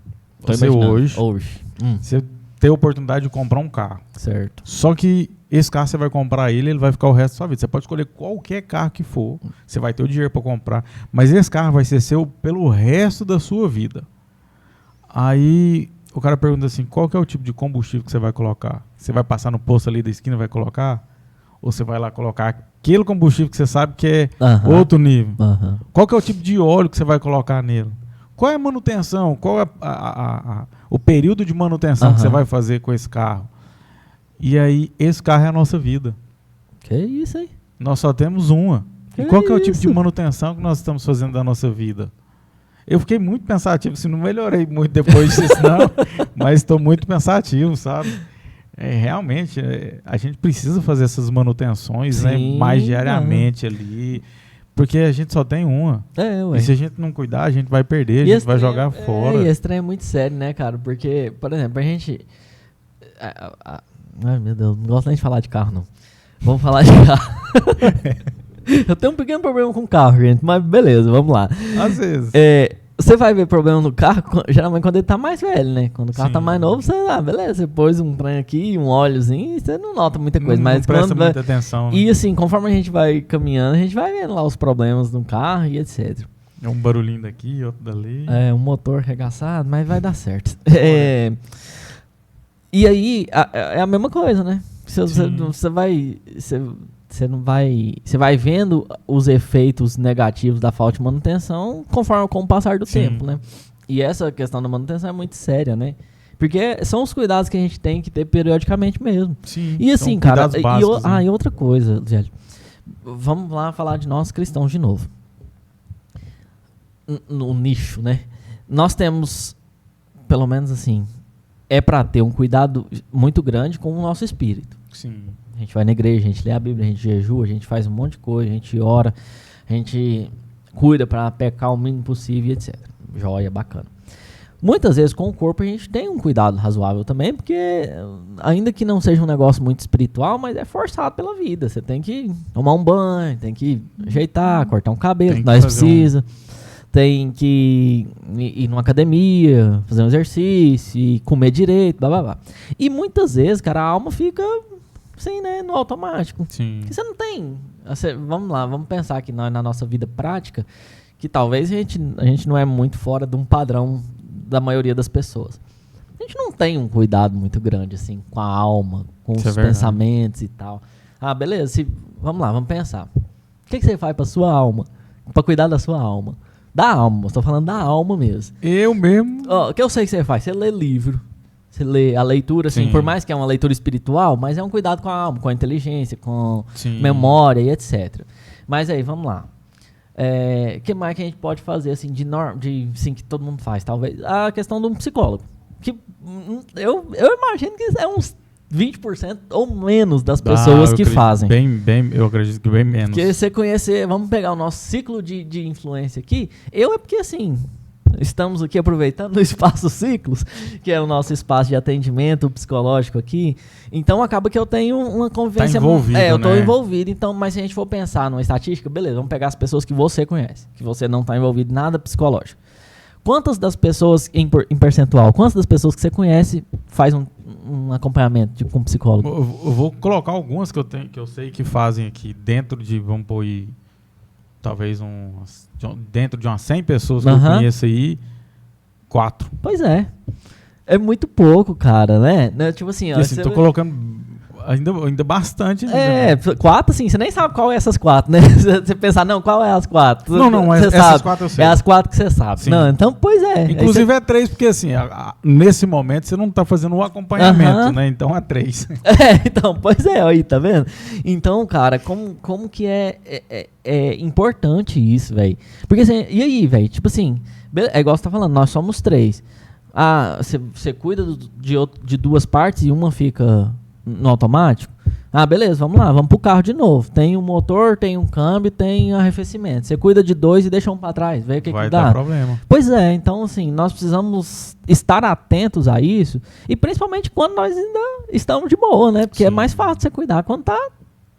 Você ter a oportunidade de comprar um carro. Certo. Só que esse carro você vai comprar ele vai ficar o resto da sua vida. Você pode escolher qualquer carro que for. Você vai ter o dinheiro para comprar. Mas esse carro vai ser seu pelo resto da sua vida. Aí o cara pergunta assim, qual que é o tipo de combustível que você vai colocar? Você vai passar no posto ali da esquina e vai colocar? Ou você vai lá colocar aquele combustível que você sabe que é outro nível? Qual que é o tipo de óleo que você vai colocar nele? Qual é a manutenção? Qual é o período de manutenção que você vai fazer com esse carro? E aí, esse carro é a nossa vida. Que isso aí? Nós só temos uma. E qual que é o tipo de manutenção que nós estamos fazendo da nossa vida? Eu fiquei muito pensativo, assim, não melhorei muito depois disso não, mas estou muito pensativo, sabe? Realmente, a gente precisa fazer essas manutenções, né, mais diariamente ali. Porque a gente só tem uma. E se a gente não cuidar, a gente vai perder, a gente vai jogar fora. E esse trem é muito sério, né, cara? Porque, por exemplo, a gente... Ai, meu Deus, não gosto nem de falar de carro, não. Vamos falar de carro. Eu tenho um pequeno problema com carro, gente, mas beleza, vamos lá. Às vezes. Você vai ver problema no carro, geralmente quando ele tá mais velho, né? Quando o carro tá mais novo, beleza, você pôs um trem aqui, um óleozinho, você não nota muita coisa. Mas não presta muita atenção. Né? E assim, conforme a gente vai caminhando, a gente vai vendo lá os problemas no carro e etc. Um barulhinho daqui, outro dali. Um motor arregaçado, mas vai dar certo. E aí, é a mesma coisa, né? Você vai vendo os efeitos negativos da falta de manutenção com o passar do tempo, né? E essa questão da manutenção é muito séria, né? Porque são os cuidados que a gente tem que ter periodicamente mesmo. Sim, e assim, cara, básicos, e outra coisa, Zé, vamos lá falar de nós cristãos de novo. No nicho, né? Nós temos, pelo menos assim, para ter um cuidado muito grande com o nosso espírito. Sim. A gente vai na igreja, a gente lê a Bíblia, a gente jejua, a gente faz um monte de coisa, a gente ora, a gente cuida para pecar o mínimo possível, etc. Joia, bacana. Muitas vezes com o corpo a gente tem um cuidado razoável também, porque ainda que não seja um negócio muito espiritual, mas é forçado pela vida. Você tem que tomar um banho, tem que ajeitar, cortar um cabelo, nós precisa. Tem que ir numa academia, fazer um exercício, comer direito, blá blá blá. E muitas vezes, cara, a alma fica assim, né, no automático. Sim. Porque você não tem... Vamos lá, vamos pensar que nós, na nossa vida prática, que talvez a gente não é muito fora de um padrão da maioria das pessoas. A gente não tem um cuidado muito grande, assim, com a alma, com os pensamentos e tal. Beleza, vamos lá, vamos pensar. O que você faz pra sua alma? Pra cuidar da sua alma? Da alma, estou falando da alma mesmo. Eu mesmo. O que eu sei que você faz? Você lê livro. Você lê a leitura, assim, por mais que é uma leitura espiritual, mas é um cuidado com a alma, com a inteligência, com memória e etc. Mas aí, vamos lá. Que mais que a gente pode fazer, assim, assim, que todo mundo faz? Talvez a questão de um psicólogo. Que eu imagino que é uns 20% ou menos das pessoas que fazem. Eu acredito que bem menos. Porque você conhecer, vamos pegar o nosso ciclo de influência aqui. Porque assim, estamos aqui aproveitando o espaço Ciclos, que é o nosso espaço de atendimento psicológico aqui. Então acaba que eu tenho uma convivência... Tá envolvido, eu tô né? envolvido. Então, mas se a gente for pensar numa estatística, beleza, vamos pegar as pessoas que você conhece, que você não está envolvido em nada psicológico. Quantas das pessoas, em percentual, quantas das pessoas que você conhece faz um acompanhamento com um psicólogo? Eu vou colocar algumas que eu sei que fazem aqui dentro de, vamos pôr aí, talvez dentro de umas 100 pessoas que eu conheço aí, 4. Pois é. É muito pouco, cara, né? Tipo assim, tô colocando Ainda bastante. Né? 4, assim, você nem sabe qual é essas 4, né? Você pensar, não, qual é as 4? Não, mas essas sabe. 4 eu sei. É as 4 que você sabe. Sim. Não, então, pois é. Inclusive é 3, porque assim, nesse momento você não tá fazendo o acompanhamento, né? Então é 3. Então, pois é, aí, tá vendo? Então, cara, como que é importante isso, velho? Porque assim, e aí, velho? Tipo assim, é igual você tá falando, nós somos 3. Você cuida de 2 partes e uma fica no automático? Beleza, vamos lá, vamos pro carro de novo. Tem um motor, tem um câmbio, tem arrefecimento. Você cuida de 2 e deixa um pra trás, vê o que dá. Vai dar problema. Pois é, então assim, nós precisamos estar atentos a isso, e principalmente quando nós ainda estamos de boa, né? Porque é mais fácil você cuidar quando tá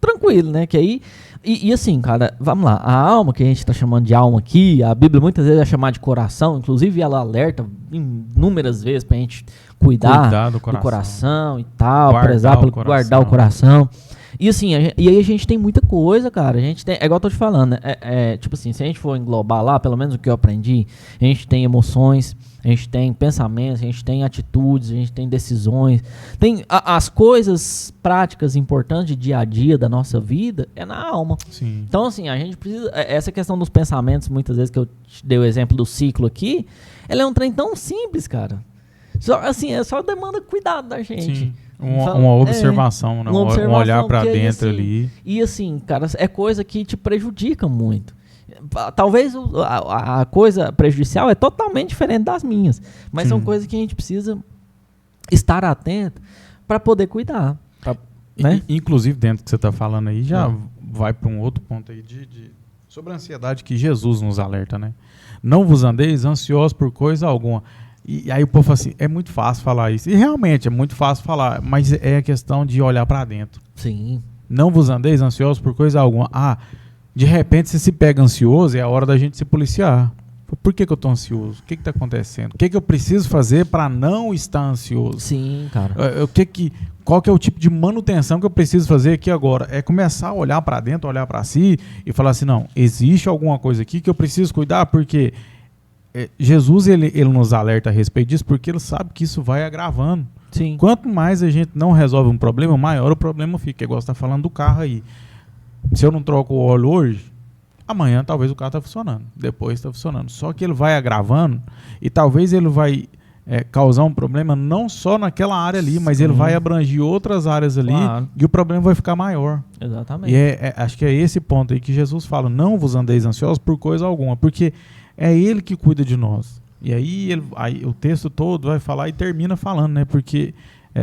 tranquilo, né? Que aí... E assim, cara, vamos lá, a alma que a gente tá chamando de alma aqui, a Bíblia muitas vezes é chamada de coração, inclusive ela alerta inúmeras vezes pra gente cuidar do coração e tal, guardar o coração. E assim, e aí a gente tem muita coisa, cara, a gente tem, é igual eu tô te falando, né? Tipo assim, se a gente for englobar lá, pelo menos o que eu aprendi, a gente tem emoções, a gente tem pensamentos, a gente tem atitudes, a gente tem decisões, tem as coisas práticas importantes de dia a dia da nossa vida é na alma. Sim. Então assim, a gente precisa, essa questão dos pensamentos, muitas vezes que eu te dei o exemplo do ciclo aqui, ela é um trem tão simples, cara. Só demanda cuidado da gente. Sim. Uma observação, né? Um olhar pra dentro assim, ali. E assim, cara, é coisa que te prejudica muito. Talvez a coisa prejudicial é totalmente diferente das minhas, mas são coisas que a gente precisa estar atento para poder cuidar. Né? Inclusive, dentro do que você está falando aí, já vai para um outro ponto aí sobre a ansiedade que Jesus nos alerta, né? Não vos andeis ansiosos por coisa alguma. E aí o povo fala assim, é muito fácil falar isso. E realmente é muito fácil falar, mas é a questão de olhar para dentro. Sim. Não vos andeis ansiosos por coisa alguma. De repente você se pega ansioso, é a hora da gente se policiar. Por que eu estou ansioso? O que está acontecendo? O que eu preciso fazer para não estar ansioso? Sim, cara. Qual que é o tipo de manutenção que eu preciso fazer aqui agora? É começar a olhar para dentro, olhar para si e falar assim, não, existe alguma coisa aqui que eu preciso cuidar, porque Jesus ele nos alerta a respeito disso, porque ele sabe que isso vai agravando. Sim. Quanto mais a gente não resolve um problema, maior o problema fica. Igual você está falando do carro aí. Se eu não troco o óleo hoje, amanhã talvez o carro está funcionando, depois está funcionando. Só que ele vai agravando e talvez ele vai causar um problema não só naquela área ali, mas ele vai abranger outras áreas ali, e o problema vai ficar maior. Exatamente. E acho que é esse ponto aí que Jesus fala, não vos andeis ansiosos por coisa alguma, porque é Ele que cuida de nós. E aí o texto todo vai falar e termina falando, né? Porque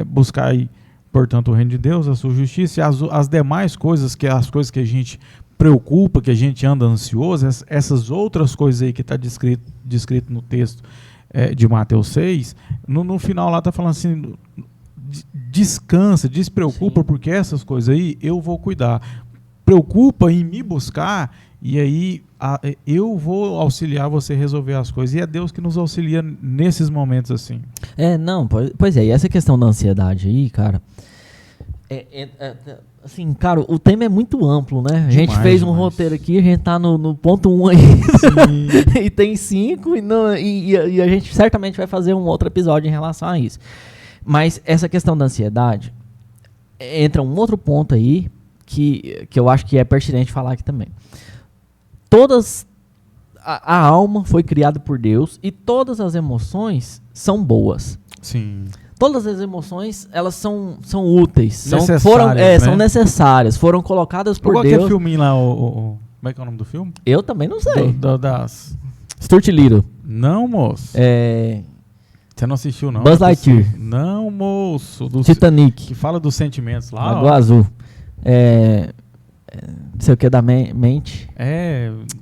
buscar aí, portanto, o reino de Deus, a sua justiça e as demais coisas, as coisas que a gente preocupa, que a gente anda ansioso, essas outras coisas aí que está descrito no texto de Mateus 6, no final lá está falando assim, descansa, despreocupa, porque essas coisas aí eu vou cuidar. Preocupa em me buscar e aí eu vou auxiliar você a resolver as coisas. E é Deus que nos auxilia nesses momentos assim. Pois é, e essa questão da ansiedade aí, cara, assim, cara, o tema é muito amplo, né? A gente fez um roteiro aqui, a gente tá no ponto 1 aí. E tem 5 e a gente certamente vai fazer um outro episódio em relação a isso. Mas essa questão da ansiedade entra um outro ponto aí que eu acho que é pertinente falar aqui também. A alma foi criada por Deus e todas as emoções são boas. Sim. Todas as emoções, elas são úteis. São necessárias. Foram colocadas por Deus. Qual que é o filminho lá? Como é que é o nome do filme? Eu também não sei. Stuart Little. Não, moço. Você não assistiu, não? Buzz Lightyear. Não, moço. Titanic. Que fala dos sentimentos lá. Lagoa Azul. Não sei o que da mente.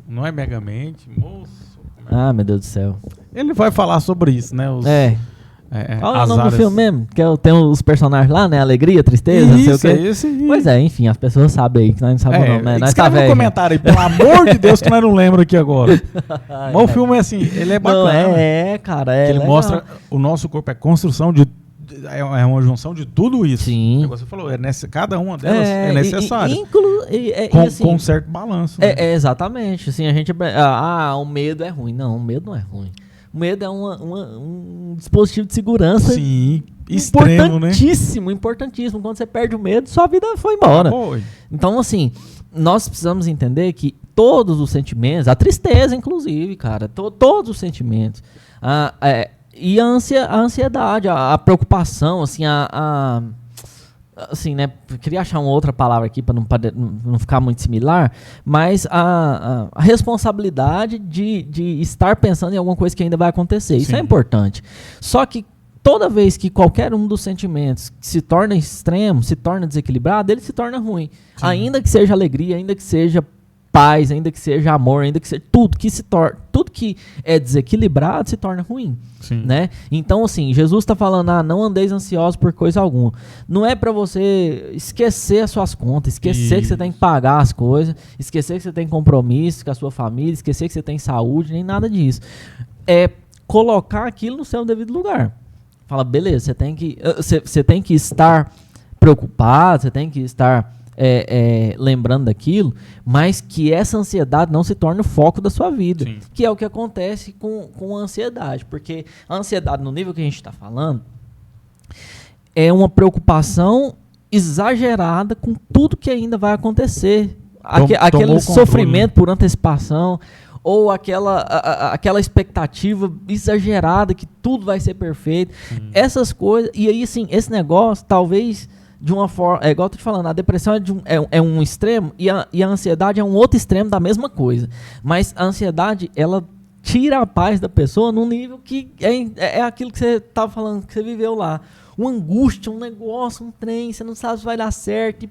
Não é Megamente, moço. Meu Deus do céu. Ele vai falar sobre isso, né? Qual é o nome do filme mesmo? Que tem os personagens lá, né? Alegria, tristeza, não sei o quê. Esse aí. Pois enfim, as pessoas sabem aí, que nós não sabemos o nome, né? Nós tá velho. No comentário aí, pelo amor de Deus, que nós não lembramos aqui agora. Mas o filme é assim, ele é bacana. Cara, ele mostra o nosso corpo, é construção de... É uma junção de tudo isso. Sim. Você falou, cada uma delas é necessária. Com um certo balanço. Né? Exatamente. Assim, a gente... o medo é ruim. Não, o medo não é ruim. O medo é um dispositivo de segurança extremo, né? Importantíssimo, importantíssimo. Quando você perde o medo, sua vida foi embora. Então, assim, nós precisamos entender que todos os sentimentos, a tristeza, inclusive, cara, todos os sentimentos, e a ansiedade, a preocupação, assim, assim, né, queria achar uma outra palavra aqui para não ficar muito similar, mas a responsabilidade de estar pensando em alguma coisa que ainda vai acontecer. Isso é importante. Só que toda vez que qualquer um dos sentimentos se torna extremo, se torna desequilibrado, ele se torna ruim. Sim. Ainda que seja alegria, ainda que seja paz, ainda que seja amor, ainda que seja tudo que é desequilibrado se torna ruim, né? Então, assim, Jesus está falando, não andeis ansiosos por coisa alguma. Não é para você esquecer as suas contas, esquecer que você tem que pagar as coisas, esquecer que você tem compromisso com a sua família, esquecer que você tem saúde, nem nada disso. É colocar aquilo no seu devido lugar. Fala, beleza, você tem que estar preocupado, você tem que estar lembrando daquilo, mas que essa ansiedade não se torne o foco da sua vida. Sim. Que é o que acontece com a ansiedade. Porque a ansiedade, no nível que a gente está falando, é uma preocupação exagerada com tudo que ainda vai acontecer. Aquele sofrimento por antecipação, ou aquela expectativa exagerada que tudo vai ser perfeito. Essas coisas, e aí, assim, esse negócio, talvez, de uma forma, igual eu tô te falando, a depressão é um extremo e a ansiedade é um outro extremo da mesma coisa. Mas a ansiedade, ela tira a paz da pessoa num nível que é aquilo que você tava falando, que você viveu lá. Uma angústia, um negócio, um trem, você não sabe se vai dar certo.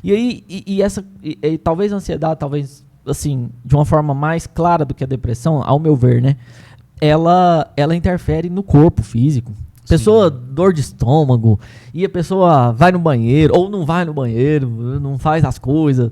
E aí, talvez a ansiedade, talvez, assim, de uma forma mais clara do que a depressão, ao meu ver, né? Ela interfere no corpo físico. Pessoa, dor de estômago, e a pessoa vai no banheiro, ou não vai no banheiro, não faz as coisas,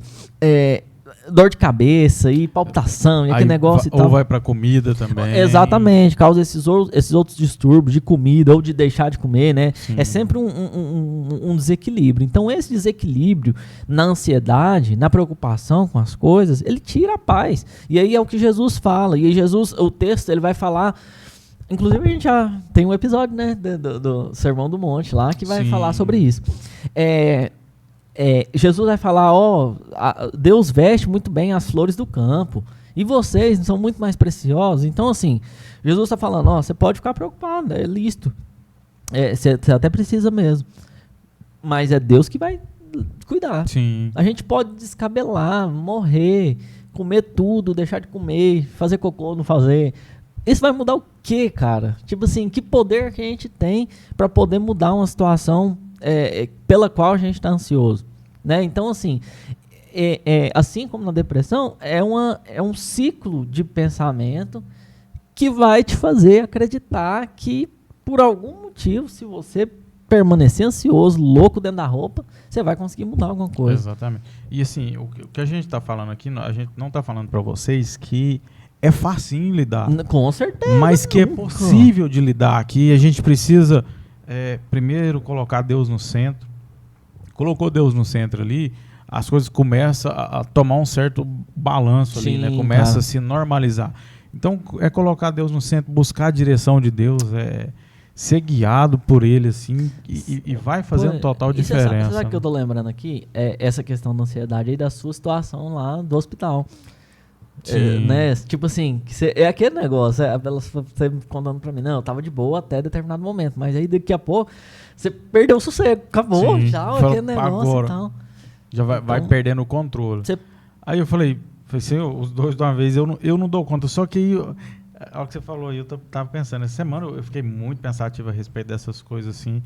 dor de cabeça, e palpitação, e aquele negócio e tal. Ou vai pra comida também. Exatamente, causa esses outros distúrbios de comida, ou de deixar de comer, né? Sim. É sempre um desequilíbrio. Então, esse desequilíbrio na ansiedade, na preocupação com as coisas, ele tira a paz. E aí é o que Jesus fala. E aí o texto, ele vai falar... Inclusive, a gente já tem um episódio, né, do Sermão do Monte lá, que vai falar sobre isso. Jesus vai falar, Deus veste muito bem as flores do campo, e vocês são muito mais preciosos. Então, assim, Jesus está falando, você pode ficar preocupado, é lícito. Você até precisa mesmo. Mas é Deus que vai cuidar. Sim. A gente pode descabelar, morrer, comer tudo, deixar de comer, fazer cocô, não fazer... Isso vai mudar o quê, cara? Tipo assim, que poder que a gente tem para poder mudar uma situação pela qual a gente está ansioso, né? Então, assim, assim como na depressão, é um ciclo de pensamento que vai te fazer acreditar que, por algum motivo, se você permanecer ansioso, louco dentro da roupa, você vai conseguir mudar alguma coisa. Exatamente. E assim, o que a gente está falando aqui, a gente não está falando para vocês que é facinho lidar. Com certeza. Mas que é possível de lidar aqui. A gente precisa, primeiro, colocar Deus no centro. Colocou Deus no centro ali, as coisas começam a tomar um certo balanço ali, né? Começa a se normalizar. Então, colocar Deus no centro, buscar a direção de Deus, ser guiado por Ele, assim, e vai fazendo total diferença. Sabe o que eu tô lembrando aqui? Essa questão da ansiedade aí da sua situação lá do hospital. Né? Tipo assim, é aquele negócio, você contando pra mim, não, eu tava de boa até determinado momento, mas aí daqui a pouco você perdeu o sossego, acabou, tchau, aquele negócio agora, e tal. Já vai perdendo o controle. Aí eu falei assim, os dois de uma vez, eu não dou conta, só que ao que você falou aí, eu tava pensando, essa semana eu fiquei muito pensativo a respeito dessas coisas assim,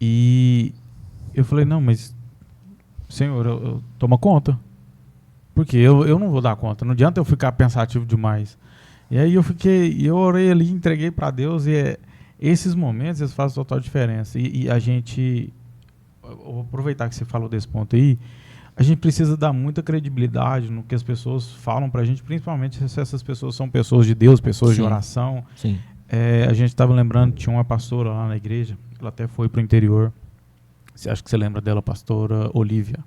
e eu falei, não, mas Senhor, eu toma conta. Porque eu não vou dar conta, não adianta eu ficar pensativo demais. E aí eu orei ali, entreguei para Deus, e esses momentos eles fazem total diferença. E a gente, eu vou aproveitar que você falou desse ponto aí, a gente precisa dar muita credibilidade no que as pessoas falam para a gente, principalmente se essas pessoas são pessoas de Deus, pessoas de oração. Sim. A gente estava lembrando, tinha uma pastora lá na igreja, ela até foi para o interior. Você acha que você lembra dela, pastora Olívia?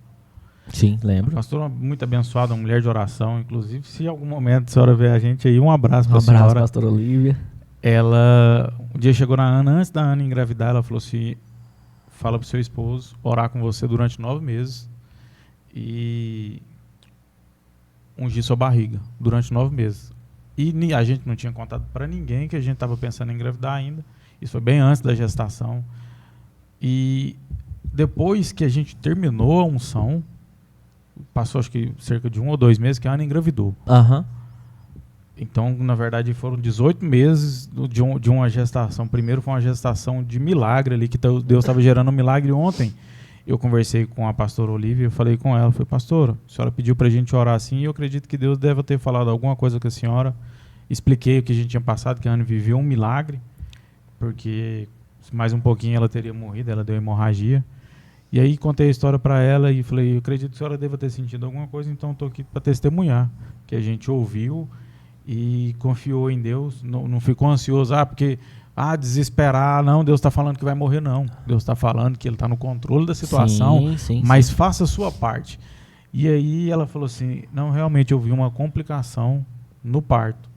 Sim, lembro. Uma pastora muito abençoada, uma mulher de oração, inclusive, se em algum momento a senhora ver a gente aí, um abraço para a senhora. Um abraço, pastora Olívia. Um dia chegou na Ana, antes da Ana engravidar, ela falou assim, fala pro seu esposo orar com você durante 9 meses e ungir sua barriga durante 9 meses. E a gente não tinha contado para ninguém que a gente estava pensando em engravidar ainda. Isso foi bem antes da gestação. E depois que a gente terminou a unção, passou acho que cerca de 1 ou 2 meses que a Ana engravidou. Então, na verdade, foram 18 meses de uma gestação. Primeiro foi uma gestação de milagre ali, que Deus estava gerando um milagre. Ontem eu conversei com a pastora Olivia, eu falei com ela, falei, pastora, a senhora pediu para a gente orar assim, e eu acredito que Deus deve ter falado alguma coisa com a senhora. Expliquei o que a gente tinha passado, que a Ana viveu um milagre, porque mais um pouquinho ela teria morrido, ela deu hemorragia. E aí contei a história para ela e falei, eu acredito que a senhora deva ter sentido alguma coisa, então estou aqui para testemunhar, que a gente ouviu e confiou em Deus, não ficou ansioso, porque desesperar, não, Deus está falando que vai morrer, não. Deus está falando que Ele está no controle da situação, mas faça a sua parte. E aí ela falou assim, não, realmente eu vi uma complicação no parto,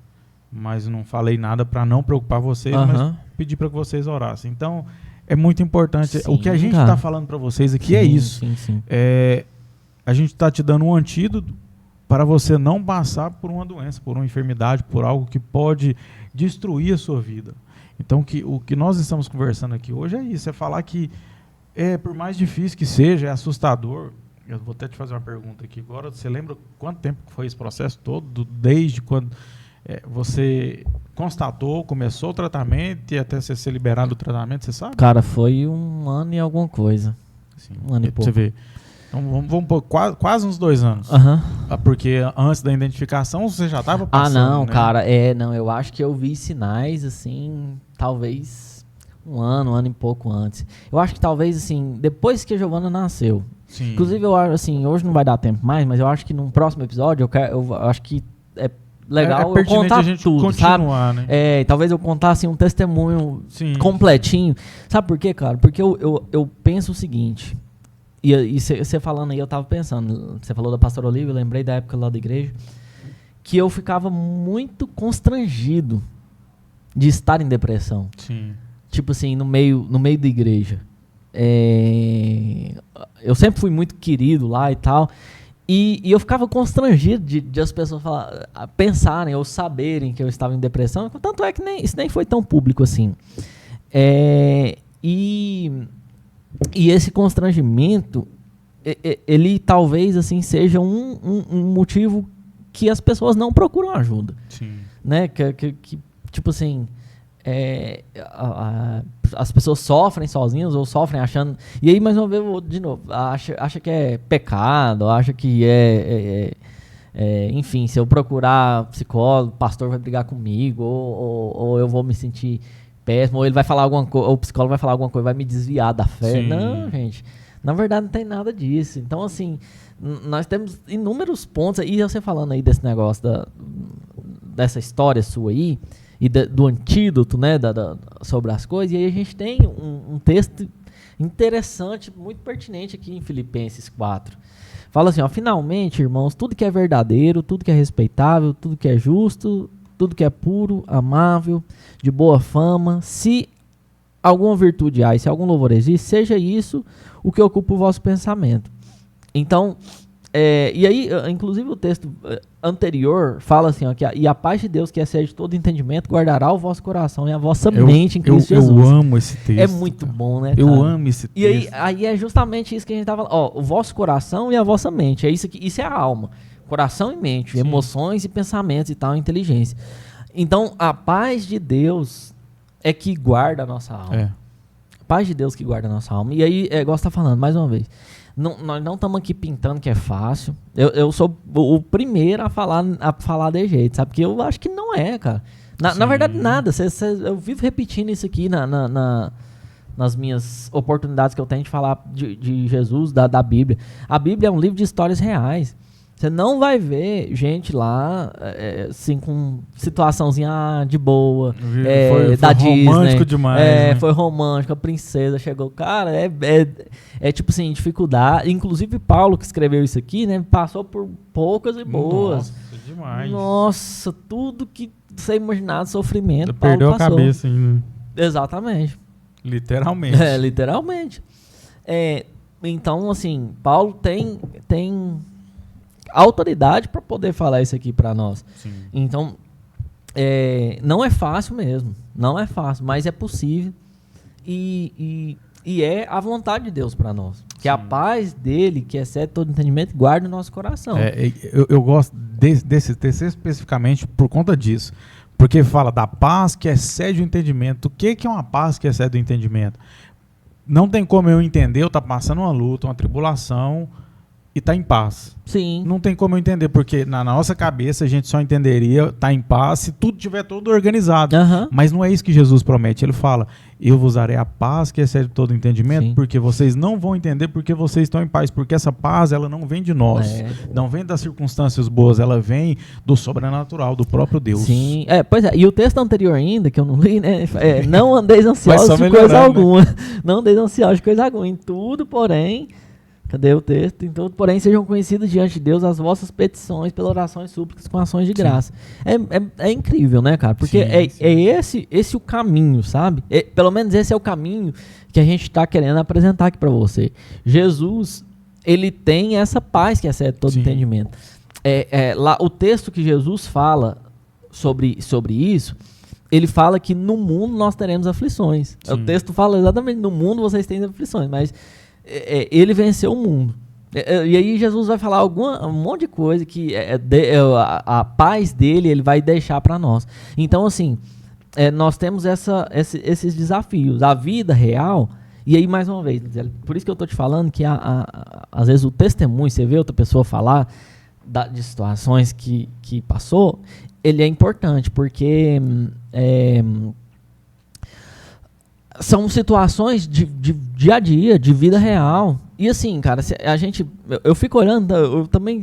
mas não falei nada para não preocupar vocês, mas pedi para que vocês orassem. Então, é muito importante. O que a gente está falando para vocês aqui é isso. A gente está te dando um antídoto para você não passar por uma doença, por uma enfermidade, por algo que pode destruir a sua vida. Então, o que nós estamos conversando aqui hoje é isso, é falar que, por mais difícil que seja, é assustador. Eu vou até te fazer uma pergunta aqui agora. Você lembra quanto tempo foi esse processo todo, desde quando você constatou, começou o tratamento e até você ser liberado do tratamento, você sabe? Cara, foi 1 ano e alguma coisa. Sim. 1 ano e pouco. Você vê. Então, vamos pôr quase uns 2 anos. Porque antes da identificação você já estava passando, não, né? Cara, eu acho que eu vi sinais, assim, talvez 1 ano e pouco antes. Eu acho que talvez, assim, depois que a Giovana nasceu. Sim. Inclusive, eu acho, assim, hoje não vai dar tempo mais, mas eu acho que num próximo episódio, eu acho que é legal eu contar a gente tudo, sabe? Né? Talvez eu contar, assim, um testemunho completinho. Sabe por quê, cara? Porque eu penso o seguinte... E você falando aí, eu tava pensando, você falou da pastora Olivia, eu lembrei da época lá da igreja, que eu ficava muito constrangido de estar em depressão. Sim. Tipo assim, no meio da igreja. Eu sempre fui muito querido lá e tal, e eu ficava constrangido de as pessoas pensarem ou saberem que eu estava em depressão, tanto é que isso nem foi tão público assim. E esse constrangimento, ele talvez assim seja um motivo que as pessoas não procuram ajuda. Sim. Né? Que tipo assim, as pessoas sofrem sozinhas ou sofrem achando... E aí, mais uma vez, de novo, acha que é pecado, acha que enfim, se eu procurar psicólogo, o pastor vai brigar comigo, ou eu vou me sentir... péssimo, ou ele vai falar alguma coisa, ou o psicólogo vai falar alguma coisa, vai me desviar da fé. Sim. Não, gente. Na verdade, não tem nada disso. Então, assim, nós temos inúmeros pontos. E você falando aí desse negócio, dessa história sua aí, e do antídoto, né, sobre as coisas, e aí a gente tem um texto interessante, muito pertinente aqui em Filipenses 4. Fala assim, finalmente, irmãos, tudo que é verdadeiro, tudo que é respeitável, tudo que é justo, tudo que é puro, amável, de boa fama, se alguma virtude há e se algum louvor existe, seja isso o que ocupa o vosso pensamento. Então, e aí, inclusive o texto anterior fala assim, e a paz de Deus que excede todo entendimento guardará o vosso coração e a vossa mente em Cristo Jesus. Eu amo esse texto. É muito bom, né, cara? Eu amo esse texto. E aí é justamente isso que a gente tava falando. O vosso coração e a vossa mente. É isso aqui, isso é a alma. Coração e mente, sim, emoções e pensamentos e tal, inteligência. Então, a paz de Deus é que guarda a nossa alma. A paz de Deus que guarda a nossa alma. E aí, igual você tá falando, mais uma vez, nós não estamos aqui pintando que é fácil. Eu sou o primeiro a falar de jeito, sabe? Porque eu acho que não é, cara. Na verdade, nada. Eu vivo repetindo isso aqui nas minhas oportunidades que eu tenho de falar de Jesus, da Bíblia. A Bíblia é um livro de histórias reais. Você não vai ver gente lá, assim, com situaçãozinha de boa, foi da Disney. Romântico demais, né? Foi romântico, a princesa chegou. Cara, tipo assim, dificuldade. Inclusive, Paulo, que escreveu isso aqui, né, passou por poucas e boas. Nossa, demais. Nossa, tudo que você imaginar o sofrimento Paulo perdeu passou. A cabeça ainda. Exatamente. Literalmente. Literalmente. Então, assim, Paulo tem autoridade para poder falar isso aqui para nós. Sim. Então, não é fácil mesmo. Não é fácil, mas é possível. E é a vontade de Deus para nós. Que Sim. A paz dele, que excede todo entendimento, guarde o nosso coração. Eu gosto desse texto especificamente por conta disso. Porque fala da paz que excede o entendimento. O que é uma paz que excede o entendimento? Não tem como eu entender, eu estou passando uma luta, uma tribulação e tá em paz. Sim. Não tem como eu entender, porque na nossa cabeça a gente só entenderia tá em paz se tudo estiver todo organizado. Mas não é isso que Jesus promete. Ele fala, eu vos darei a paz que excede todo entendimento, Sim. porque vocês não vão entender porque vocês estão em paz, porque essa paz ela não vem de nós, não vem das circunstâncias boas, ela vem do sobrenatural, do próprio Deus. Sim, pois é, e o texto anterior ainda, que eu não li, né, não andeis ansiosos de coisa alguma, né? Não andeis ansiosos de coisa alguma, em tudo, porém... Cadê o texto? Então, porém, sejam conhecidas diante de Deus as vossas petições pelas orações e súplicas com ações de graça. É incrível, né, cara? Porque esse o caminho, sabe? Pelo menos esse é o caminho que a gente está querendo apresentar aqui para você. Jesus, ele tem essa paz que excede todo entendimento. Lá, o texto que Jesus fala sobre isso, ele fala que no mundo nós teremos aflições. O texto fala exatamente, no mundo vocês têm aflições, mas... ele venceu o mundo. E aí Jesus vai falar um monte de coisa que a paz dele ele vai deixar para nós. Então, assim, nós temos esses desafios. A vida real, e aí, mais uma vez, por isso que eu estou te falando que às vezes o testemunho, você vê outra pessoa falar de situações que passou, ele é importante, porque... são situações de dia a dia, de vida real. E assim, cara, eu fico olhando,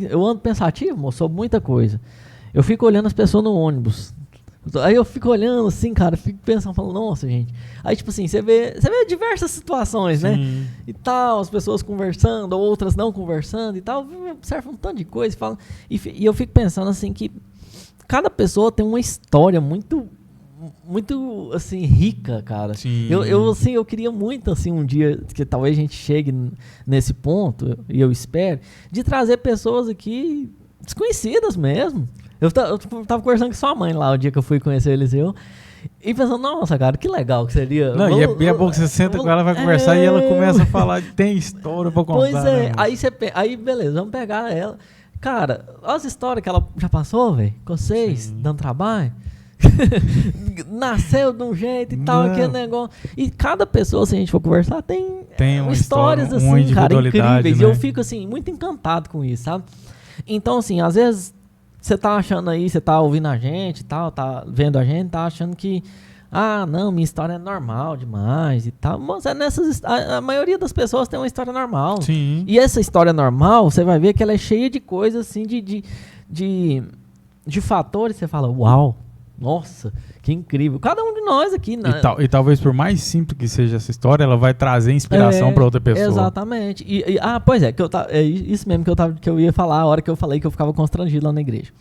eu ando pensativo, sobre muita coisa. Eu fico olhando as pessoas no ônibus. Aí eu fico olhando assim, cara, fico pensando, falando, nossa, gente. Aí, tipo assim, você vê diversas situações, né? E tal, as pessoas conversando, outras não conversando e tal. Observa um tanto de coisa. E eu fico pensando, assim, que cada pessoa tem uma história muito, assim, rica, cara. Sim. Eu queria muito, assim, um dia, que talvez a gente chegue nesse ponto, e eu espero, de trazer pessoas aqui desconhecidas mesmo. Eu tava conversando com sua mãe lá, o dia que eu fui conhecer o Eliseu, e pensando, nossa, cara, que legal que seria. Não, e é bom que você senta com ela, vai conversar, e ela começa a falar, tem história pra contar. Pois é, né, aí beleza, vamos pegar ela. Cara, olha as histórias que ela já passou, velho, com vocês, dando trabalho. Nasceu de um jeito e tal, aquele negócio. E cada pessoa, se a gente for conversar, tem uma histórias história, assim, cara, incríveis. Né? E eu fico assim, muito encantado com isso, sabe? Então, assim, às vezes você tá achando aí, você tá ouvindo a gente e tal, tá vendo a gente, tá achando que não, minha história é normal demais e tal. Mas a maioria das pessoas tem uma história normal. Sim. E essa história normal, você vai ver que ela é cheia de coisas assim, de fatores, você fala, uau. Nossa, que incrível. Cada um de nós aqui. Né? E talvez por mais simples que seja essa história, ela vai trazer inspiração para outra pessoa. Exatamente. Pois é, é isso mesmo que eu ia falar a hora que eu falei que eu ficava constrangido lá na igreja.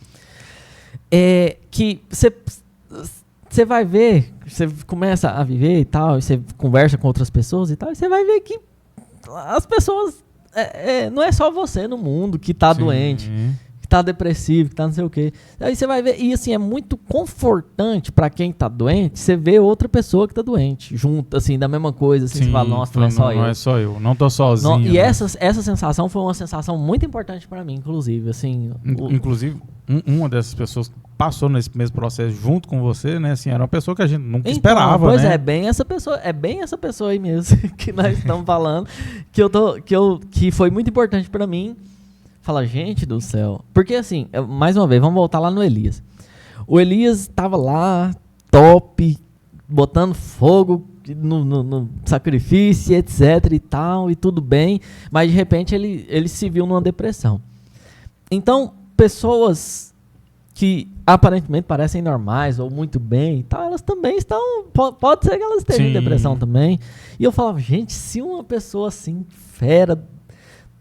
Que você vai ver, você começa a viver e tal, e você conversa com outras pessoas e tal, e você vai ver que as pessoas... não é só você no mundo que tá doente. Que tá depressivo, que tá não sei o quê. Aí você vai ver, e assim, é muito confortante pra quem tá doente, você vê outra pessoa que tá doente, junto, assim, da mesma coisa, assim, você fala, nossa, não é só eu. Não é só eu, não tô sozinho. E essa sensação foi uma sensação muito importante pra mim, inclusive, assim. Inclusive, uma dessas pessoas que passou nesse mesmo processo junto com você, né, assim, era uma pessoa que a gente nunca esperava, pois né? É bem essa pessoa aí mesmo que nós estamos falando, que foi muito importante pra mim. Fala, gente do céu. Porque assim, mais uma vez, vamos voltar lá no Elias. O Elias estava lá, top, botando fogo no sacrifício, etc e tal, e tudo bem. Mas de repente ele se viu numa depressão. Então, pessoas que aparentemente parecem normais ou muito bem e tal, elas também estão... Pode ser que elas estejam em depressão também. E eu falava, gente, se uma pessoa assim, fera...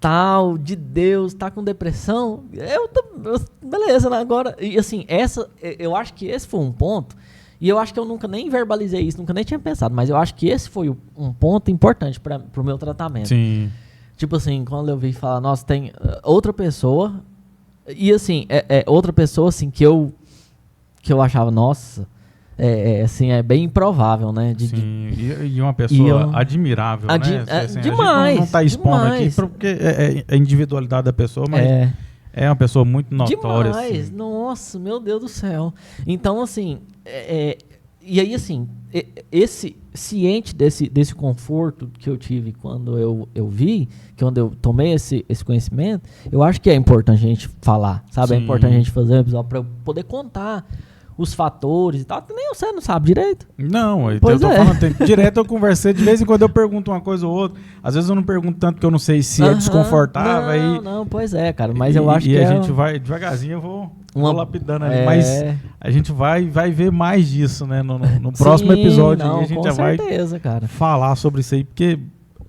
tal, de Deus, tá com depressão, beleza, né? Agora, e assim, eu acho que esse foi um ponto, e eu acho que eu nunca nem verbalizei isso, nunca nem tinha pensado, mas eu acho que esse foi um ponto importante pro meu tratamento. Sim. Tipo assim, quando eu vi falar, nossa, tem outra pessoa, e assim, outra pessoa assim que eu achava, nossa, assim, é bem improvável, né? Sim, e uma pessoa admirável, né? Assim, demais. A gente não está expondo demais. aqui porque é a individualidade da pessoa, mas é uma pessoa muito notória. Demais, assim. Nossa, meu Deus do céu. Então, assim, e aí, assim, ciente desse conforto que eu tive quando eu vi, quando eu tomei esse conhecimento, eu acho que é importante a gente falar, sabe? Sim. É importante a gente fazer um episódio para eu poder contar os fatores e tal, que nem você não sabe direito. Não, eu Pois tô falando, direto eu conversei, de vez em quando eu pergunto uma coisa ou outra, às vezes eu não pergunto tanto que eu não sei se é desconfortável. Não, pois é, cara, mas eu acho que a gente vai, devagarzinho eu vou lapidando ali, mas a gente vai ver mais disso, né, no próximo episódio, a gente já vai falar sobre isso aí, porque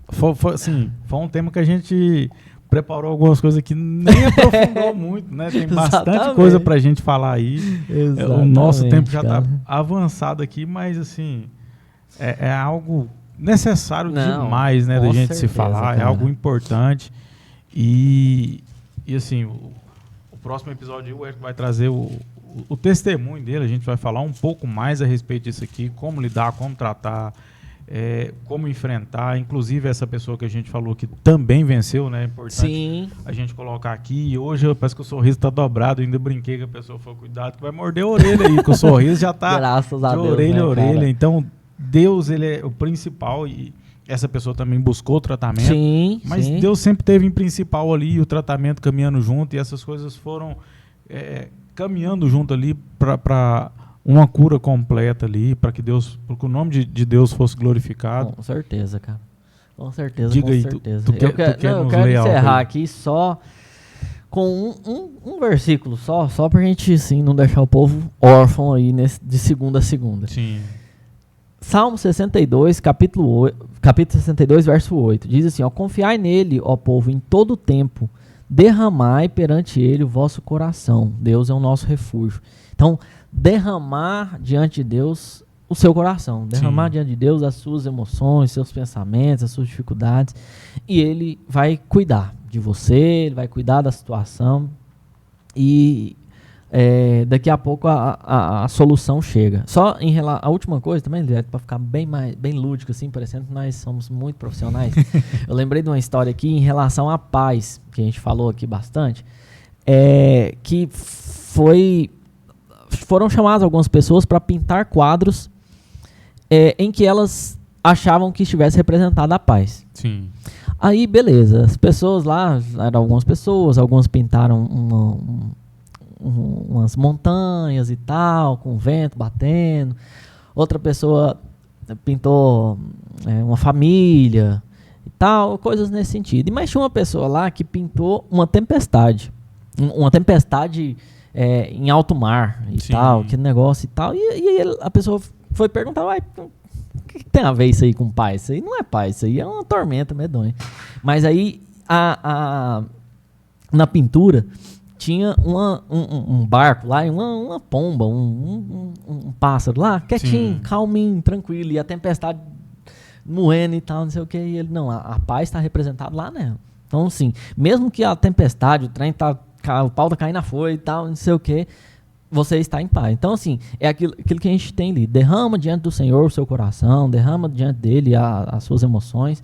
foi um tema que a gente preparou algumas coisas que nem aprofundou muito, né? Tem bastante coisa pra gente falar aí. O nosso tempo já tá avançado aqui, mas assim, é algo necessário demais, né? Da gente se falar, cara. É algo importante. E assim, o próximo episódio o Eric vai trazer o testemunho dele, a gente vai falar um pouco mais a respeito disso aqui, como lidar, como tratar, como enfrentar, inclusive essa pessoa que a gente falou que também venceu, né? É importante a gente colocar aqui. E hoje parece que o sorriso tá dobrado. Eu ainda brinquei que a pessoa falou, cuidado que vai morder a orelha aí, que o sorriso já tá graças a Deus, orelha a orelha. Cara? Então, Deus, ele é o principal e essa pessoa também buscou o tratamento. Mas Deus sempre teve em principal ali o tratamento caminhando junto e essas coisas foram caminhando junto ali para uma cura completa ali, para que o nome de Deus fosse glorificado. Com certeza, cara. Com certeza, Diga com aí, certeza. eu quero encerrar aqui só com um versículo só pra gente, assim, não deixar o povo órfão aí de segunda a segunda. Sim. Salmo 62, capítulo 62, verso 8. Diz assim, confiai nele, ó povo, em todo o tempo, derramai perante ele o vosso coração. Deus é o nosso refúgio. Então, derramar diante de Deus o seu coração, derramar diante de Deus as suas emoções, seus pensamentos, as suas dificuldades, e ele vai cuidar de você, ele vai cuidar da situação, e daqui a pouco a solução chega. Só em relação a última coisa também, para ficar bem lúdico assim, parecendo que nós somos muito profissionais. Eu lembrei de uma história aqui em relação à paz, que a gente falou aqui bastante, que foram chamadas algumas pessoas para pintar quadros em que elas achavam que estivesse representada a paz. Sim. Aí, beleza, as pessoas lá, eram algumas pessoas, algumas pintaram umas montanhas e tal, com vento batendo. Outra pessoa pintou uma família e tal, coisas nesse sentido. Mas tinha uma pessoa lá que pintou uma tempestade. Uma tempestade em alto mar e tal, que negócio e tal. E a pessoa foi perguntar, o que tem a ver isso aí com paz? Isso aí não é paz, isso aí é uma tormenta medonha. Mas aí, na pintura, tinha um barco lá, uma pomba, um pássaro lá, quietinho, calminho, tranquilo, e a tempestade moendo e tal, não sei o que. E ele, não, a paz está representada lá nela. Então, assim, mesmo que a tempestade, o trem o pau tá caindo na folha e tal, não sei o que, você está em paz. Então, assim, é aquilo que a gente tem ali. Derrama diante do Senhor o seu coração, derrama diante dele as suas emoções,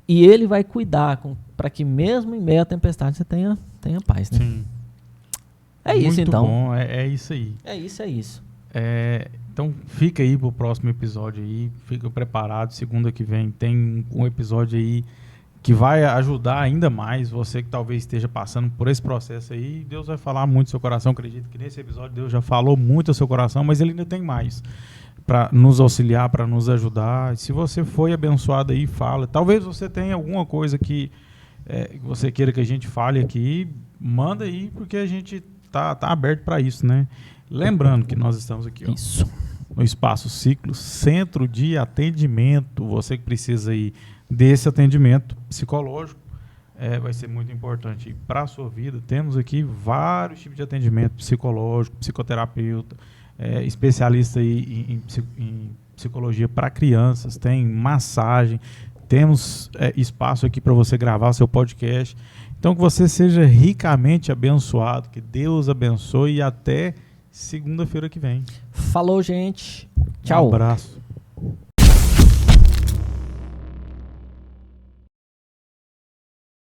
e ele vai cuidar para que mesmo em meio à tempestade você tenha paz, né? Sim. É isso, muito então. Bom, é isso aí. É isso. Então, fica aí pro próximo episódio aí, fica preparado. Segunda que vem tem um episódio aí que vai ajudar ainda mais você que talvez esteja passando por esse processo aí. Deus vai falar muito no seu coração. Acredito que nesse episódio Deus já falou muito ao seu coração, mas ele ainda tem mais para nos auxiliar, para nos ajudar. Se você foi abençoado aí, fala. Talvez você tenha alguma coisa que você queira que a gente fale aqui, manda aí, porque a gente tá aberto para isso, né? Lembrando que nós estamos aqui, no Espaço Ciclo, Centro de Atendimento. Você que precisa aí desse atendimento psicológico, vai ser muito importante. Para a sua vida, temos aqui vários tipos de atendimento psicológico, psicoterapeuta, especialista em psicologia para crianças, tem massagem, temos espaço aqui para você gravar seu podcast. Então, que você seja ricamente abençoado, que Deus abençoe e até segunda-feira que vem. Falou, gente. Tchau. Um abraço.